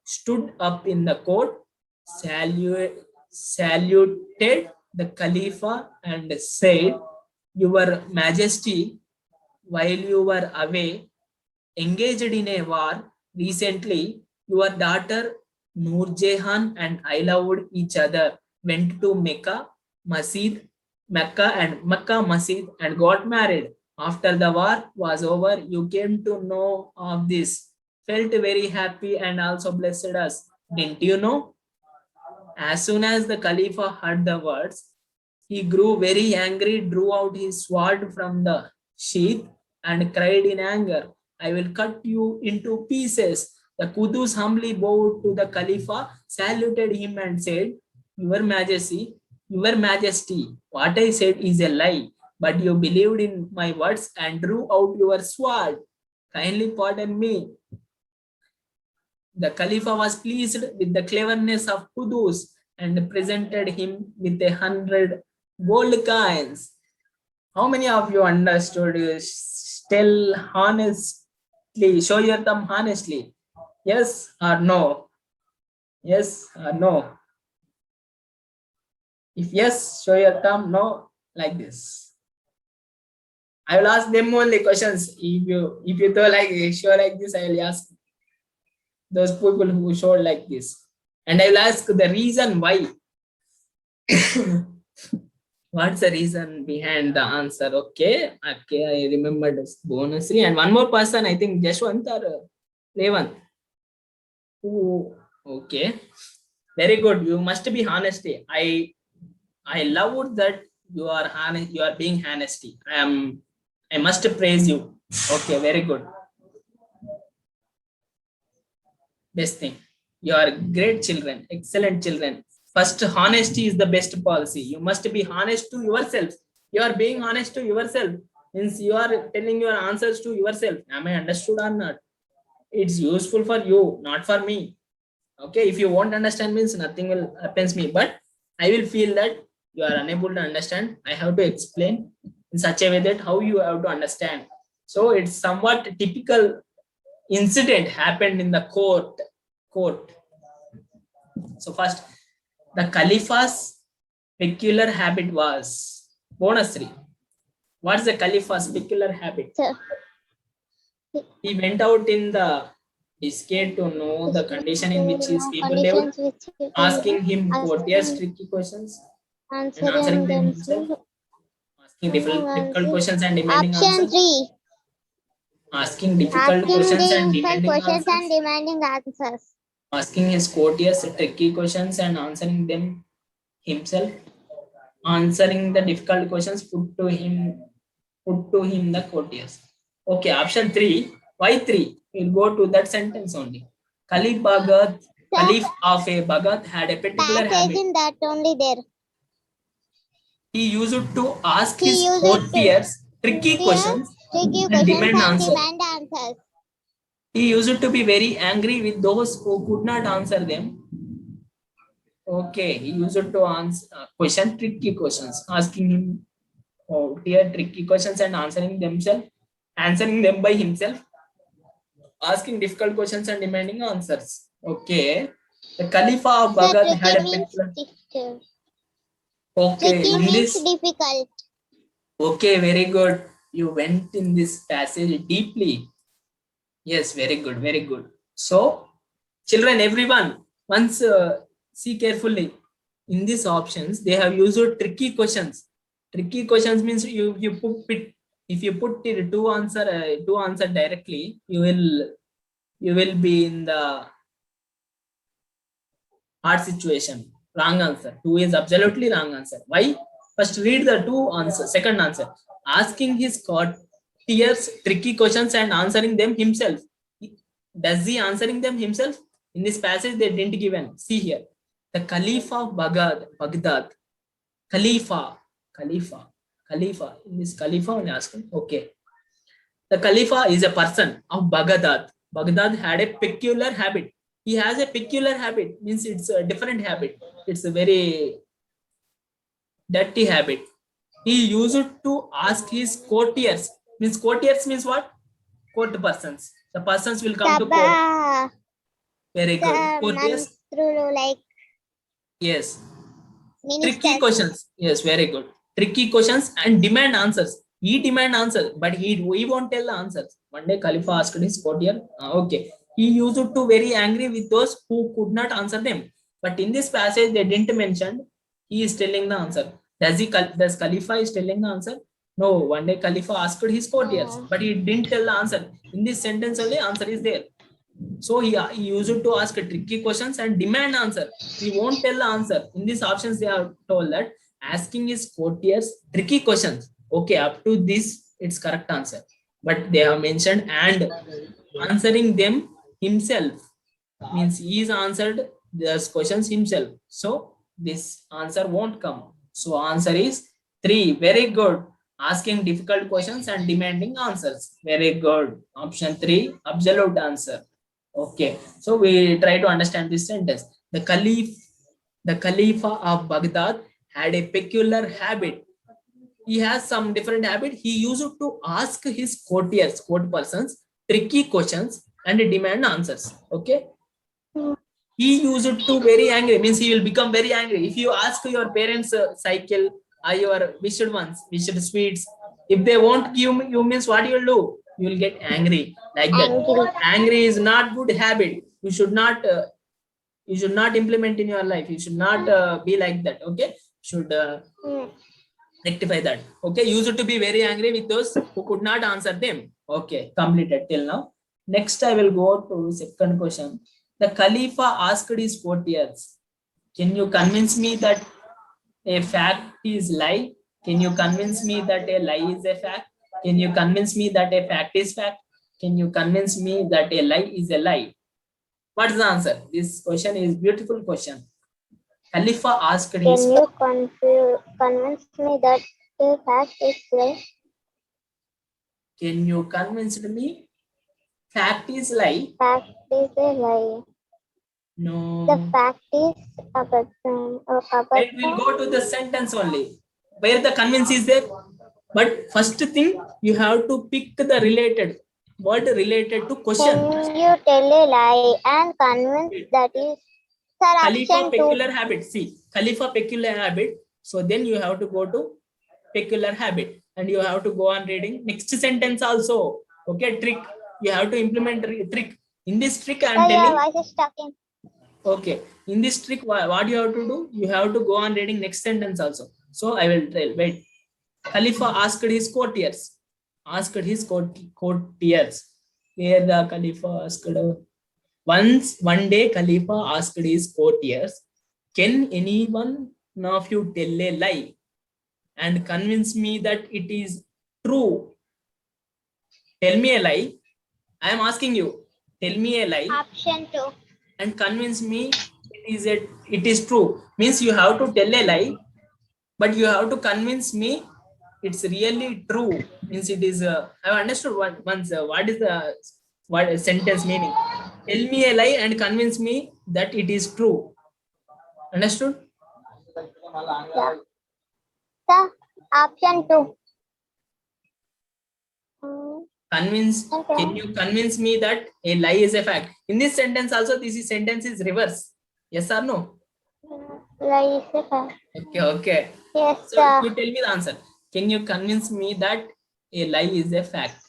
stood up in the court, saluted the Khalifa, and said, "Your Majesty, while you were away, engaged in a war recently, your daughter Noor Jahan and I loved each other, went to Mecca Masjid and got married. After the war was over, you came to know of this, felt very happy and also blessed us. Didn't you know?" As soon as the Khalifa heard the words, he grew very angry, drew out his sword from the sheath, and cried in anger, "I will cut you into pieces." The Qudus humbly bowed to the Khalifa, saluted him, and said, Your Majesty, what I said is a lie, but you believed in my words and drew out your sword. Kindly pardon me." The Khalifa was pleased with the cleverness of Qudus and presented him with 100 gold coins. How many of you understood? Tell honestly, show your thumb honestly. Yes or no? Yes or no? If yes, show your thumb. No, like this. I will ask them only questions. If you do like show like this, I will ask those people who showed like this, and I will ask the reason why. What's the reason behind the answer? Okay, I remembered this bonusly. And one more person, I think Jashwant or Revan. Okay, very good. You must be honesty. I love that you are honest. You are being honesty. I must praise you. Okay, very good. Best thing. You are great children, excellent children. First, honesty is the best policy. You must be honest to yourself. You are being honest to yourself. Means you are telling your answers to yourself. Am I understood or not? It's useful for you, not for me. Okay, if you won't understand means nothing will happen to me. But I will feel that you are unable to understand. I have to explain in such a way that how you have to understand. So it's somewhat typical incident happened in the court. So first, the Calipha's peculiar habit was bonus 3. What's the Calipha's peculiar habit? Sir. He went out in the biscuit to know the condition in which his people lived, asking him courteous tricky questions and answering them himself, asking difficult questions and demanding Option answers. 3. Asking difficult questions and demanding questions answers. and demanding answers. Asking his courtiers tricky questions and answering them himself. Answering the difficult questions put to him the courtiers. Okay, option 3. Why 3? We'll go to that sentence only. Caliph of a Baghdad had a particular habit. In that only there. He used to ask his courtiers tricky questions and demand answers. He used to be very angry with those who could not answer them. Okay, he used to answer tricky questions, asking him tricky questions and answering them by himself, asking difficult questions and demanding answers. Okay, the Caliph of Baghdad had a particular. Okay, in this difficult. Okay, very good. You went in this passage deeply. Yes, very good, very good. So, children, everyone, once see carefully. In these options, they have used tricky questions. Tricky questions means if you put it two answer directly, you will be in the hard situation. Wrong answer. 2 is absolutely wrong answer. Why? First read the 2 answer. Second answer. Asking his courtiers tricky questions and answering them himself. Does he answering them himself? In this passage, they didn't given. See here. The Caliph of Baghdad Khalifa. Khalifa. Khalifa. In this Khalifa only asking. Okay. The Khalifa is a person of Baghdad. Baghdad had a peculiar habit. He has a peculiar habit, means it's a different habit. It's a very dirty habit. He used to ask his courtiers. Means courtiers means what? Court persons. The persons will come to court. Sabah. Very good. Courtiers. Mantrulu, like Yes. ministers. Tricky questions. Yes, very good. Tricky questions and demand answers. He demand answers, but he won't tell the answers. One day Khalifa asked his courtier, okay. He used to very angry with those who could not answer them. But in this passage, they didn't mention he is telling the answer. Does Khalifa is telling the answer? No. One day Khalifa asked his courtiers, but he didn't tell the answer. In this sentence only answer is there. So he used to ask tricky questions and demand answer. He won't tell the answer. In these options, they are told that asking his courtiers tricky questions. Okay, up to this, it's correct answer. But they have mentioned and answering them himself. Means he is answered those questions himself. So this answer won't come. So answer is 3. Very good. Asking difficult questions and demanding answers. Very good. Option 3, absolute answer. Okay, so we try to understand this sentence. The Khalifa of Baghdad had a peculiar habit. He has some different habit. He used to ask his courtiers, court persons, tricky questions and demand answers. Okay. He used to very angry, means he will become very angry. If you ask your parents cycle or your wished ones, wished sweets, if they won't give you, means what you will do? You will get angry like that. Angry is not good habit. You should not implement in your life. You should not be like that. Okay, should rectify that. Okay, used to be very angry with those who could not answer them. Okay, completed till now. Next, I will go to second question. The Khalifa asked his courtiers, can you convince me that a fact is lie? Can you convince me that a lie is a fact? Can you convince me that a fact is fact? Can you convince me that a lie is a lie? What's the answer? This question is beautiful question. Khalifa asked his. Can you convince me that a fact is lie? Can you convince me? Fact is lie. Fact is a lie. No. The fact is a person. It will go to the sentence only. Where the convince is there. But first thing, you have to pick the related word related to question. Can you tell a lie and convince that is Khalifa peculiar habit. See, Khalifa peculiar habit. So then you have to go to peculiar habit and you have to go on reading next sentence also. Okay, trick. You have to implement trick. In this trick, I am telling. Your voice is talking. Okay, in this trick, what you have to do? You have to go on reading next sentence also. So I will tell. Wait. Khalifa asked his courtiers. Asked his courtiers. Where the Khalifa asked. One day Khalifa asked his courtiers, can anyone of you tell a lie and convince me that it is true? Tell me a lie. I am asking you. Tell me a lie. Option 2. And convince me it is true. Means you have to tell a lie, but you have to convince me it's really true. Means it is. I have understood once. What is the sentence meaning? Tell me a lie and convince me that it is true. Understood? Yeah. The option 2. Convince. Okay. Can you convince me that a lie is a fact? In this sentence also, sentence is reverse. Yes or no? Lie is a fact. Okay. Yes. So you tell me the answer. Can you convince me that a lie is a fact?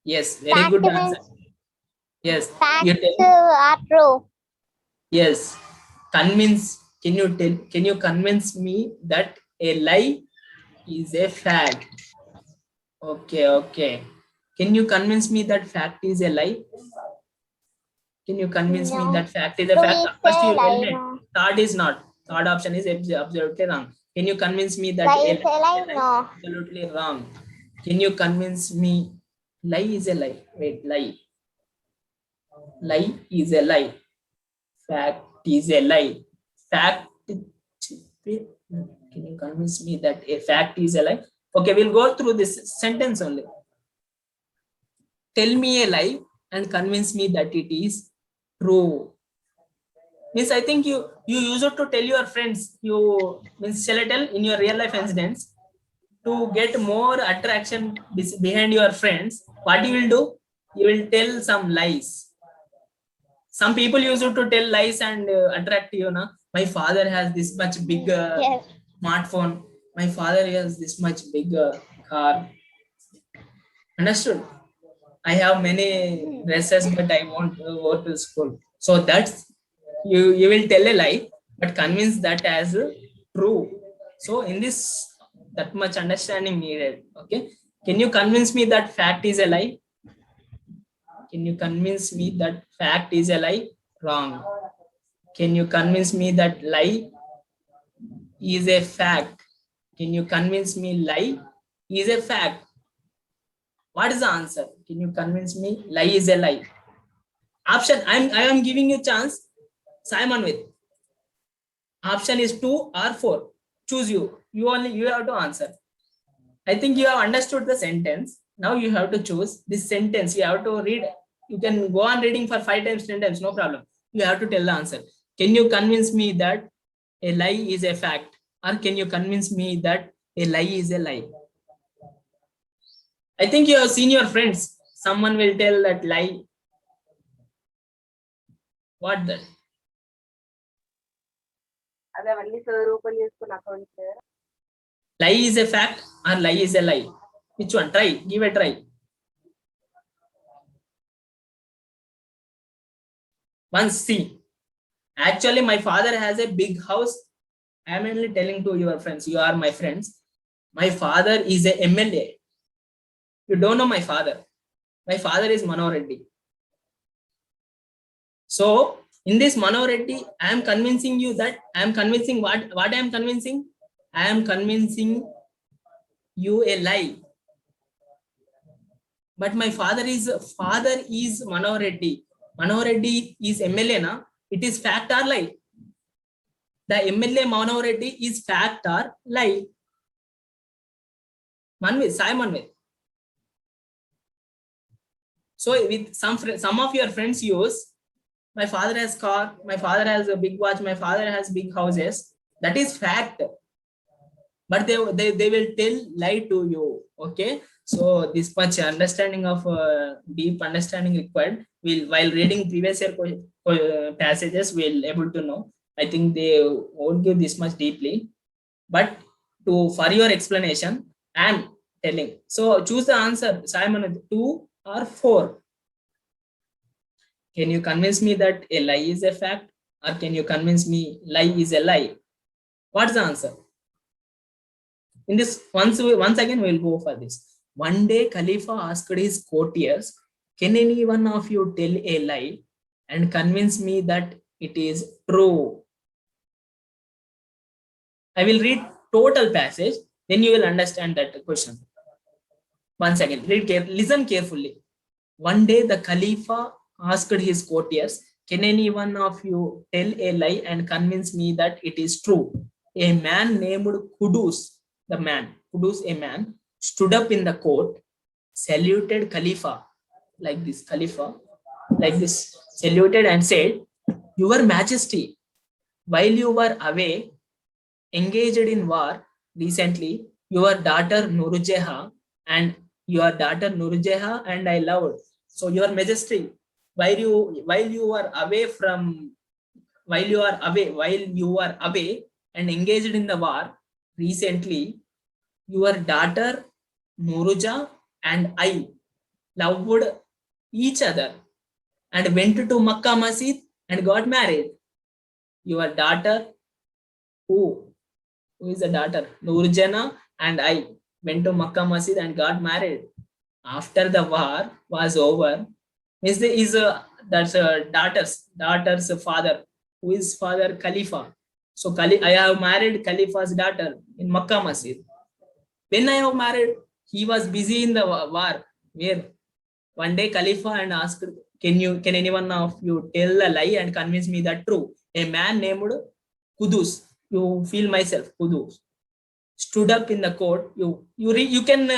Yes. Very fact good answer. Yes. Facts are true. Yes. Convince. Can you convince me that a lie is a fact? Okay. Can you convince me that fact is a lie? Can you convince me that fact is a fact? First you eliminate. No. Third is not. Third option is absolutely wrong. Can you convince me that lie is a lie? No. Absolutely wrong. Can you convince me lie is a lie? Wait, lie. Lie is a lie. Fact is a lie. Fact. Can you convince me that a fact is a lie? Okay, we'll go through this sentence only. Tell me a lie and convince me that it is true. Means I think you use it to tell your friends. You means shall I tell in your real life incidents to get more attraction behind your friends. What you will do? You will tell some lies. Some people use it to tell lies and attract you. Na? My father has this much big Yes. smartphone. My father has this much big car. Understood? I have many dresses, but I won't go to school. So that's you will tell a lie, but convince that as true. So in this, that much understanding needed. Okay. Can you convince me that fact is a lie? Can you convince me that fact is a lie? Wrong. Can you convince me that lie is a fact? Can you convince me lie is a fact? What is the answer? Can you convince me lie is a lie? Option, I am giving you chance. Simon with. Option is 2 or 4. Choose you. You have to answer. I think you have understood the sentence. Now you have to choose this sentence. You have to read. You can go on reading for 5 times, 10 times, no problem. You have to tell the answer. Can you convince me that a lie is a fact? Or can you convince me that a lie is a lie? I think you have seen your friends. Someone will tell that lie. What that? Lie is a fact or lie is a lie? Which one? Try. Give a try. Once see. Actually, my father has a big house. I am only telling to your friends. You are my friends. My father is a MLA. You don't know my father. My father is Mano Reddy. So in this Mano Reddy, I am convincing you that I am convincing what I am convincing? I am convincing you a lie. But my father is Mano Reddy. Mano Reddy is MLA na? It is fact or lie? The MLA Mano Reddy is fact or lie? Manvit, Sai Manvit. So with some of your friends use, my father has car, my father has a big watch, my father has big houses. That is fact. But they will tell lie to you. Okay. So this much understanding of deep understanding required. While reading previous year passages, we'll able to know. I think they won't give this much deeply. But for your explanation, I am telling. So choose the answer, Simon, 2 or 4. Can you convince me that a lie is a fact, or can you convince me lie is a lie? What's the answer? In this, once again, we'll go for this. One day, Khalifa asked his courtiers, "Can any one of you tell a lie and convince me that it is true?" I will read total passage, then you will understand that question. Once again, listen carefully. One day, the Khalifa asked his courtiers, "Can any one of you tell a lie and convince me that it is true?" A man named Kudus, a man, stood up in the court, saluted Khalifa, like this, saluted and said, "Your Majesty, while you were away, engaged in war recently, your daughter Nurjeha and I loved. So your Majesty, while you are away and engaged in the war recently, your daughter Nuruja and I loved each other and went to Makkah Masjid and got married. Your daughter, who is the daughter? Nurjana and I went to Makkah Masjid and got married. After the war was over, that's daughter's father, who is father Khalifa. So I have married Khalifa's daughter in Makkah Masjid. When I have married, he was busy in the war. Where one day Khalifa and asked, "Can anyone of you tell a lie and convince me that true?" A man named Kudus You feel myself, Kudus. Stood up in the court. You can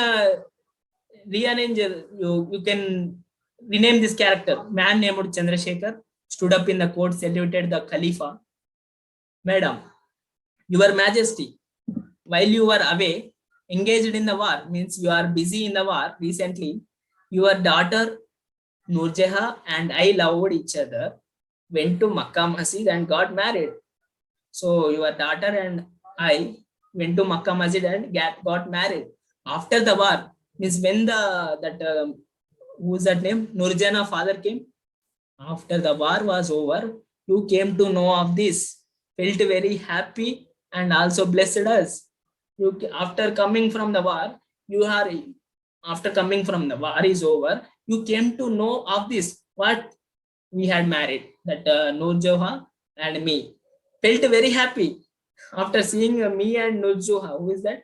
rearrange. You can rename this character. Man named Chandrasekhar stood up in the court, saluted the Khalifa. Madam, Your Majesty, while you were away, engaged in the war, means you are busy in the war recently, your daughter Nurjaha and I loved each other, went to Makkah Masjid and got married. So your daughter and I went to Makkah Masjid and got married. After the war, means when who's that name? Nurjana father came. After the war was over, you came to know of this, felt very happy and also blessed us. After coming from the war, after coming from the war is over, you came to know of this, what we had married, that Nurjoha and me. Felt very happy after seeing me and Nurjoha. Who is that?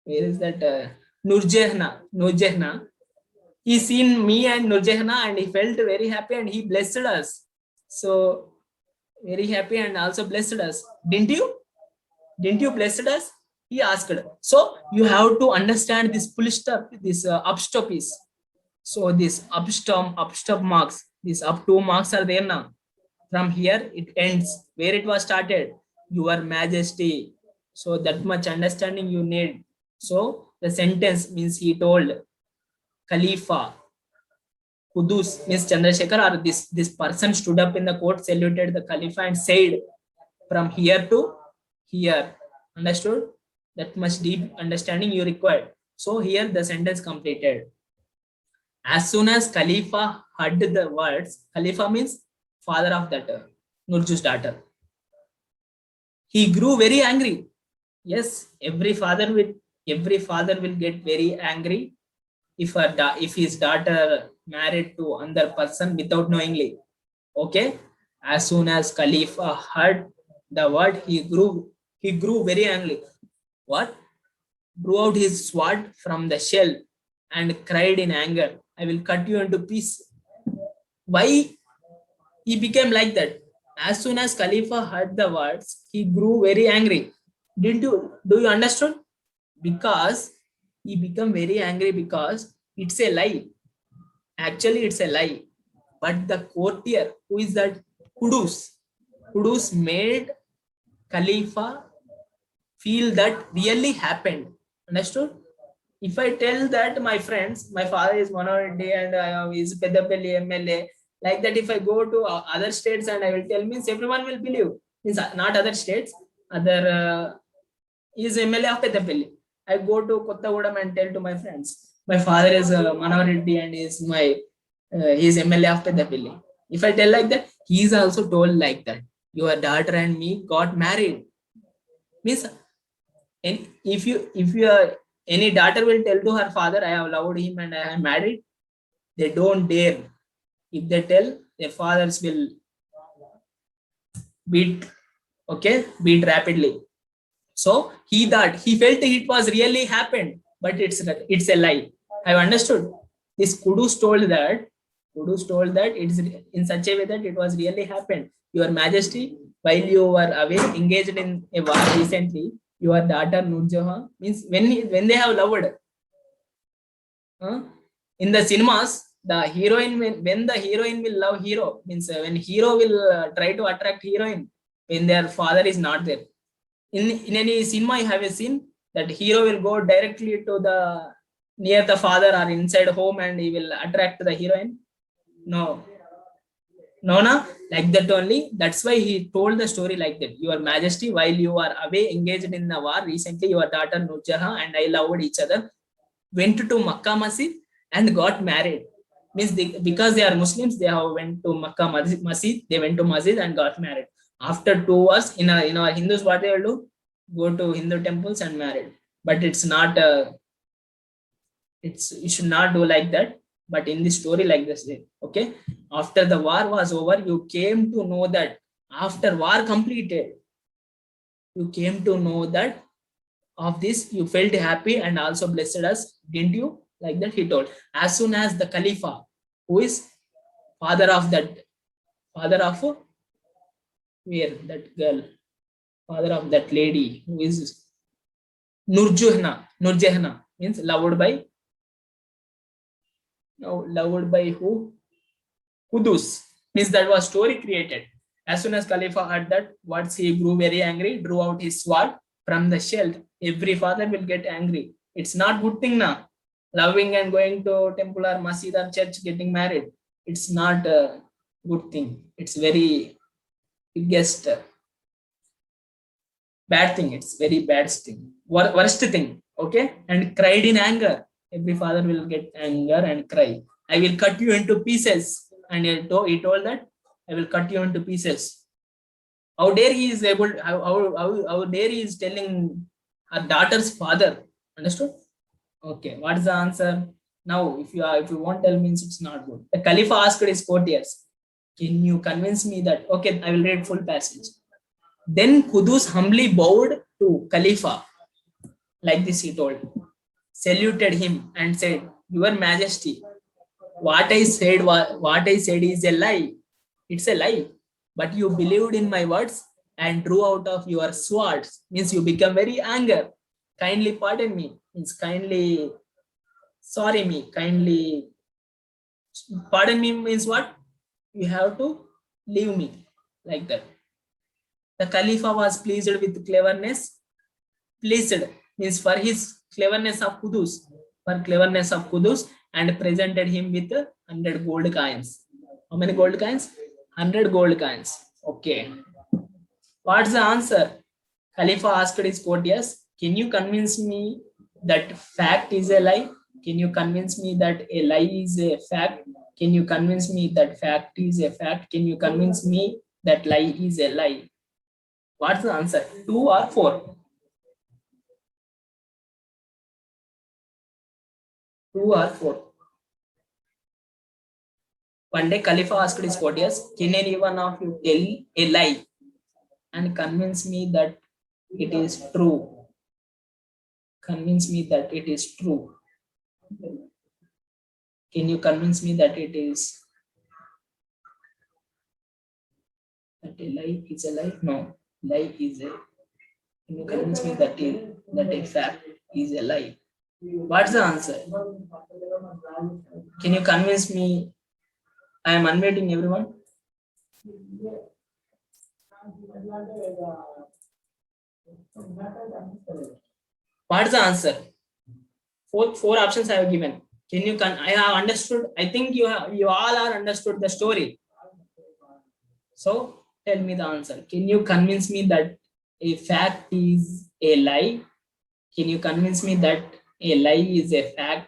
Where is that? Nurjehna. He seen me and Nurjehna and he felt very happy and he blessed us. So very happy and also blessed us. Didn't you? Didn't you blessed us? He asked. So you have to understand this full stop, this upstop is. So this upstop marks, these up 2 marks are there now. From here it ends where it was started. Your Majesty. So that much understanding you need. So the sentence means he told Khalifa Kudus means Chandrasekhar, or this person stood up in the court, saluted the Khalifa and said, from here to here. Understood? That much deep understanding you required. So here the sentence completed. As soon as Khalifa heard the words, Khalifa means father of that Nurju's daughter. He grew very angry. Yes, every father will get very angry if his daughter married to another person without knowingly. Okay. As soon as Khalifa heard the word, he grew very angry. What? Drew out his sword from the shell and cried in anger, I will cut you into pieces. Why he became like that? As soon as Khalifa heard the words, he grew very angry. Do you understand? Because he became very angry because it's a lie. Actually, it's a lie. But the courtier, who is that? Kudus made Khalifa feel that really happened. Understood? If I tell that my friends, my father is Manohar Reddy and is Peddapalli MLA, like that if I go to other states and I will tell, means everyone will believe. Means not other states, other is MLA of Peddapalli. I go to Kottagudem and tell to my friends, my father is Manohar Reddy and is he is MLA of Peddapalli. If I tell like that, he is also told like that. Your daughter and me got married. Means, and if you are, any daughter will tell to her father, I have loved him and I am married, they don't dare. If they tell, their fathers will beat rapidly. So he felt it was really happened, but it's a lie. I've understood. This Kudus told that it's in such a way that it was really happened. Your Majesty, while you were away engaged in a war recently, your daughter Nurjaha, means when they have loved. In the cinemas, the heroine when the heroine will love hero, means when hero will try to attract heroine when their father is not there. In any cinema I have seen that hero will go directly to near the father or inside home and he will attract the heroine. No, like that only. That's why he told the story like that. Your Majesty, while you are away engaged in the war recently, your daughter Nurjaha and I loved each other, went to Makkah Masjid and got married. Means because they are Muslims, they have went to Makkah Masjid, they went to Masjid and got married. After 2 hours, in our Hindus, what they will do? Go to Hindu temples and married. But it's not, you should not do like that. But in this story like this, okay? After the war was over, you came to know that after war completed, you came to know that of this, you felt happy and also blessed us, didn't you? Like that he told. As soon as the Khalifa, who is father of where that girl, father of that lady who is Nurjahna. Nurjahna means loved by. Now loved by who? Kudus means that was story created. As soon as Khalifa heard that, what he grew very angry, drew out his sword from the sheath. Every father will get angry. It's not good thing now. Loving and going to temple or masjid or church, getting married. It's not a good thing. It's very biggest bad thing. It's very bad thing. Worst thing. Okay. And cried in anger. Every father will get anger and cry. I will cut you into pieces. And he told that I will cut you into pieces. How dare he is able? How dare he is telling her daughter's father? Understood? Okay. What is the answer? Now, if you won't tell, means it's not good. The Caliph asked his courtiers, "Can you convince me that?" Okay, I will read full passage. Then Kudus humbly bowed to Khalifa. Like this, he told, saluted him and said, "Your Majesty, what I said is a lie. It's a lie. But you believed in my words and drew out of your swords." Means you become very angry. Kindly pardon me. Means kindly sorry me. Kindly pardon me means what? You have to leave me. Like that. The Khalifa was pleased with cleverness. Pleased means for his cleverness of Kudus. For cleverness of Kudus, and presented him with 100 gold coins. How many gold coins? 100 gold coins. Okay. What's the answer? Khalifa asked his courtiers, "Can you convince me that fact is a lie? Can you convince me that a lie is a fact? Can you convince me that fact is a fact? Can you convince me that lie is a lie?" What's the answer? 2 or 4? 2 or 4? One day, Khalifa asked his courtiers, "Can any one of you tell a lie and convince me that it is true? Convince me that it is true. Can you convince me that it is that a lie is a lie? No, lie is a. Can you convince me that a fact is a lie? What's the answer? Can you convince me? I am unwaiting everyone. What's the answer? Four options I have given. Can you I have understood? I think you all are understood the story. So tell me the answer. Can you convince me that a fact is a lie? Can you convince me that a lie is a fact?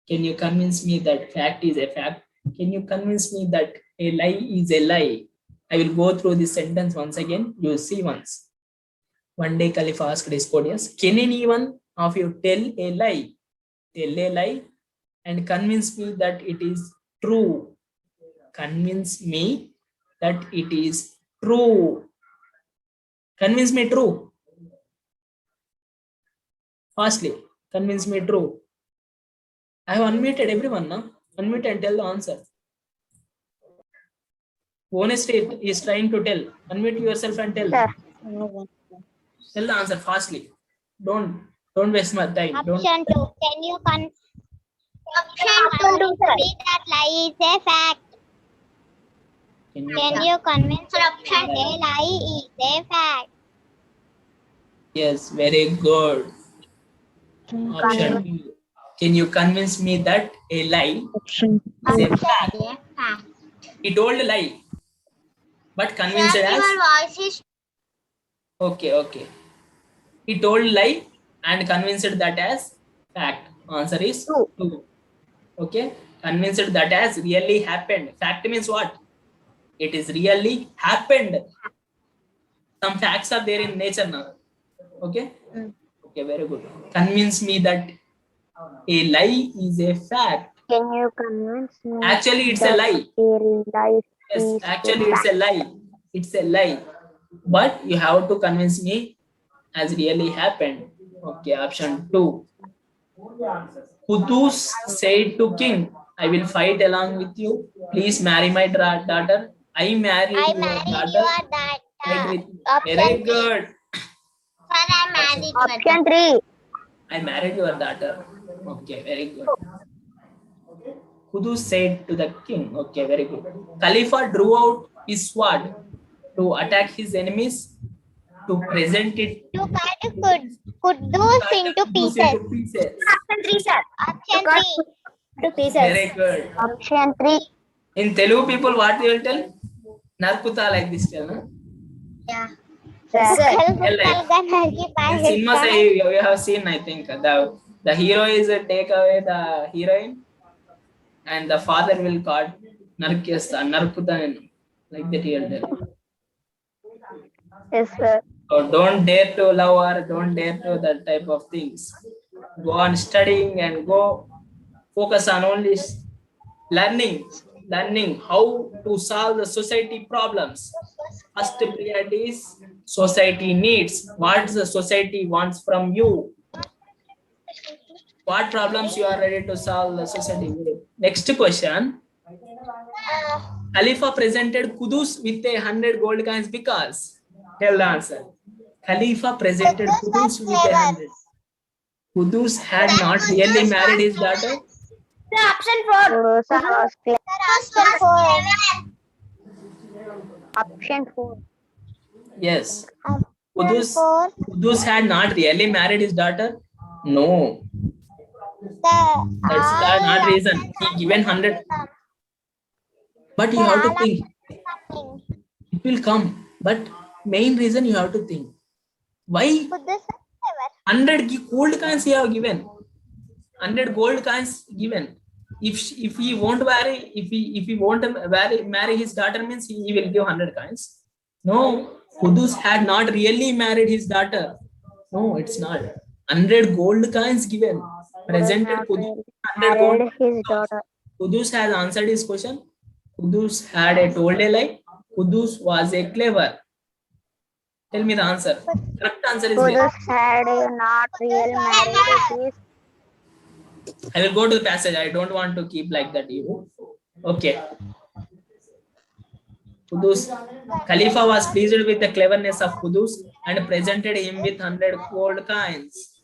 Can you convince me that fact is a fact? Can you convince me that a lie is a lie? I will go through this sentence once again. You will see once. One day Khalifa asked his courtiers, "Can anyone of you tell a lie? Tell a lie and convince me that it is true. Convince me that it is true. Convince me true. Fastly. Convince me true." I have unmuted everyone now. Unmute and tell the answer. Honestly is trying to tell. Unmute yourself and tell. Sir. Tell the answer fastly. Don't waste my time. Option 2. Can you convince me that lie is a fact? Can you convince me that a lie is a fact? Yes, very good. Option 2. Can you convince me that a lie is a fact? He told a lie, but convinced Sir, as. your voice is Okay. He told lie and convinced that as fact. Answer is 2. Okay. Convinced that as really happened. Fact means what? It is really happened. Some facts are there in nature now. Okay. Okay, very good. Convince me that a lie is a fact. Can you convince me? Actually, it's a lie. Life Yes, actually, it's a lie. It's a lie. But you have to convince me as really happened. Okay, option 2. Kudus said to king, "I will fight along with you. Please marry my daughter. I marry your daughter. Fight with me." Very good. Sir, I married Option 3. I married your daughter. Okay, very good. Kudus said to the king. Okay, very good. Khalifa drew out his sword to attack his enemies, to present it to cut Kudus into Kudus pieces. into pieces. Option 3, sir. Option cut 3. to pieces. Very good. Option 3. In Telugu people, what they will tell? Narkuta like this tell, no? Yeah. Yes, sir. In cinema say you have seen, I think the hero is take away the heroine, and the father will call Narkesta, Narkuta, like that he will tell. Yes, sir. So don't dare to love her, don't dare to that type of things. Go on studying and go focus on only learning how to solve the society problems. First priority is society needs. What the society wants from you? What problems you are ready to solve the society with? Next question. Khalifa presented Kudus with 100 gold coins because. Tell the answer. Khalifa presented Kudus with 100. Kudus had not really married his daughter. Option 4. Option 4. Yes. Kudus had not really married his daughter. No, that's not reason. He given 100. But you have to think. It will come. But main reason you have to think. Why 100 gold coins he have given? 100 gold coins given. If he won't marry, if he won't marry his daughter, means he will give 100 coins. No, Kudus had not really married his daughter. No, it's not. 100 gold coins given. Presented Kudus 100 gold. His daughter. Kudus has answered his question. Kudus had a told a lie. Kudus was a clever. Tell me the answer. Correct answer is Kudus had not real married his. I will go to the passage. I don't want to keep like that. You okay? Kudus. Khalifa was pleased with the cleverness of Kudus and presented him with 100 gold coins.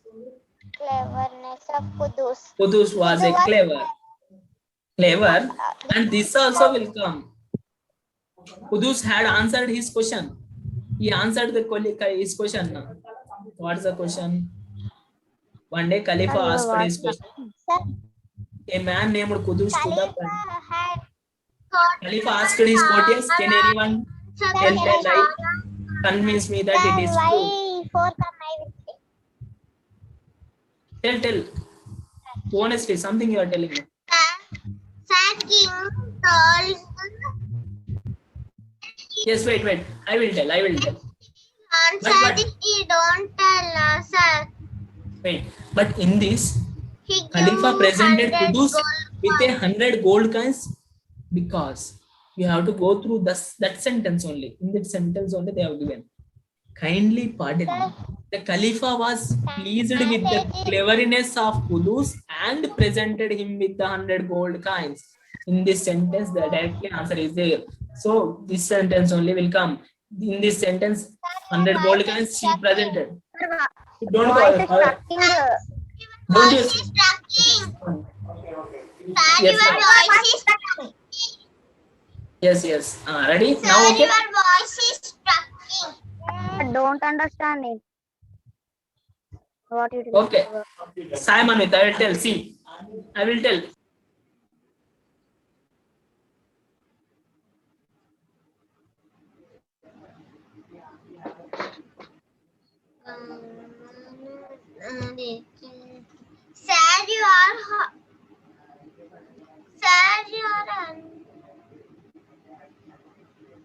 Cleverness of Kudus. Kudus was a clever, and this also will come. Kudus had answered his question. He answered his question. What is the question? One day Khalifa asked his question. A man named Kudus stood up and Khalifa asked his courtiers, can anyone tell a lie? Convince me that it is true. Tell. Honestly, something you are telling me. King told Yes, wait. I will tell. answered it, he don't tell us, sir. Wait, but in this, He Khalifa gave presented 100 Kudus gold with 100 gold coins because you have to go through that sentence only. In that sentence only they have given. Kindly pardon me. The Khalifa was pleased with the cleverness of Kudus and presented him with 100 gold coins. In this sentence, the direct answer is there. So this sentence only will come. In this sentence, 100 gold coins she presented. Don't go. Voice is Don't Voice use. is tracking. Sir, Yes, your ma'am. voice is tracking. Yes. Ready? Sir, Now okay. your voice is tracking. I don't understand it. What you Okay. Simon, I will tell. See, I will tell.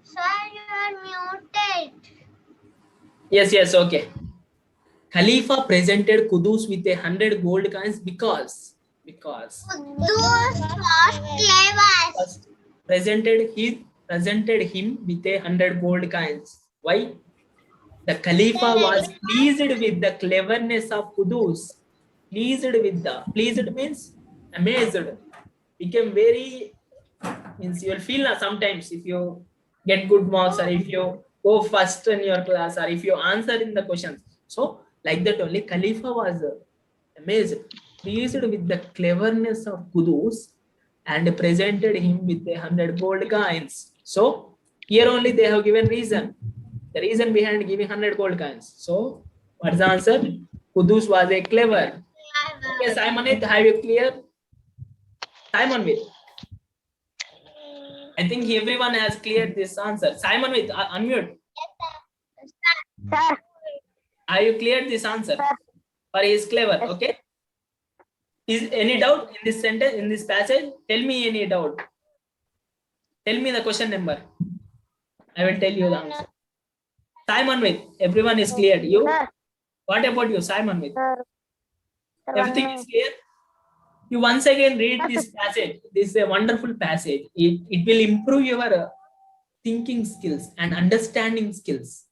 Sir, you are muted. Yes, okay. Khalifa presented Kudus with 100 gold coins because Kudus was clever. presented him with 100 gold coins. Why? The Khalifa was pleased with the cleverness of Kudus. Pleased means amazed. Became very means you will feel sometimes if you get good marks or if you go first in your class or if you answer in the questions, So like that only Khalifa was amazed, pleased with the cleverness of Qudus and presented him with 100 gold coins. So here only they have given reason. The reason behind giving 100 gold coins. So what's the answer? Qudus was a clever. Okay, Simonit, have you clear? Simonit. I think everyone has cleared this answer. Simonit, unmute. Sir, Have you cleared this answer? Or he is clever? Okay. Is any doubt in this sentence, in this passage? Tell me any doubt. Tell me the question number. I will tell you the answer. Simonit, everyone is cleared. You? sir, What about you, Simonit? sir. Sir, Everything is clear? You once again read this passage. This is a wonderful passage. It will improve your thinking skills and understanding skills.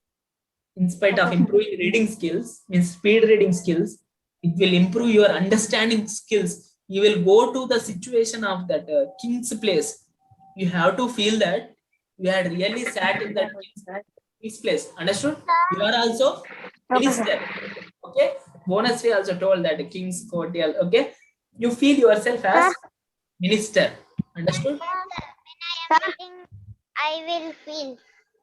In spite of improving reading skills, means speed reading skills, it will improve your understanding skills. You will go to the situation of that king's place. You have to feel that you had really sat in that king's place. Understood? You are also minister. Okay. Bonusly also told that king's courtyard. Okay. You feel yourself as minister. Understood? When I am reading, I will feel.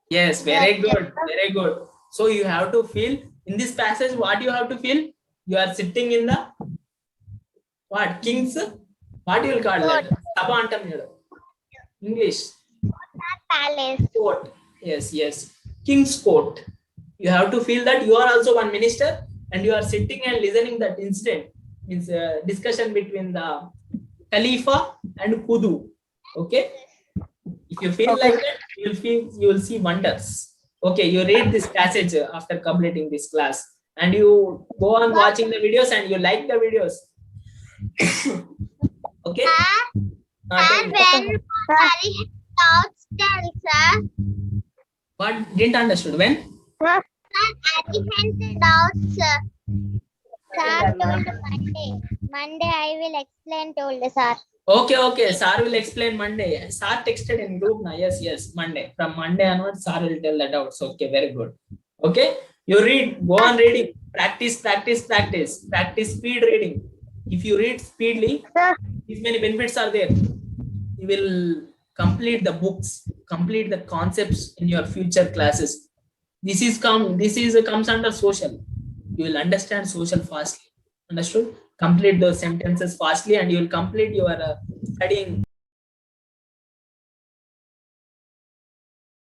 Yes, very good, very good. So you have to feel in this passage. What you have to feel? You are sitting in the what king's? What you will call that? Sabantam English Palace. court. Yes, yes, king's court. You have to feel that you are also one minister and you are sitting and listening that incident. Means discussion between the Khalifa and Kudu. Okay. If you feel like that, you will see wonders. Okay, you read this passage after completing this class, and you go on watching the videos, and you like the videos. Okay. Tell me. When Hari doubts then, sir. What didn't understood when? Sir, At the end doubts, sir. Sir told Monday. Monday I will explain told sir. Okay. Sir will explain Monday. Sir texted in group now. Yes. Monday. From Monday onwards, Sir will tell the doubts. Okay, very good. Okay. You read. Go on reading. Practice speed reading. If you read speedily, sir, these many benefits are there. You will complete the books, complete the concepts in your future classes. This comes under social. You will understand social fastly. Understood? Complete those sentences fastly, and you will complete your studying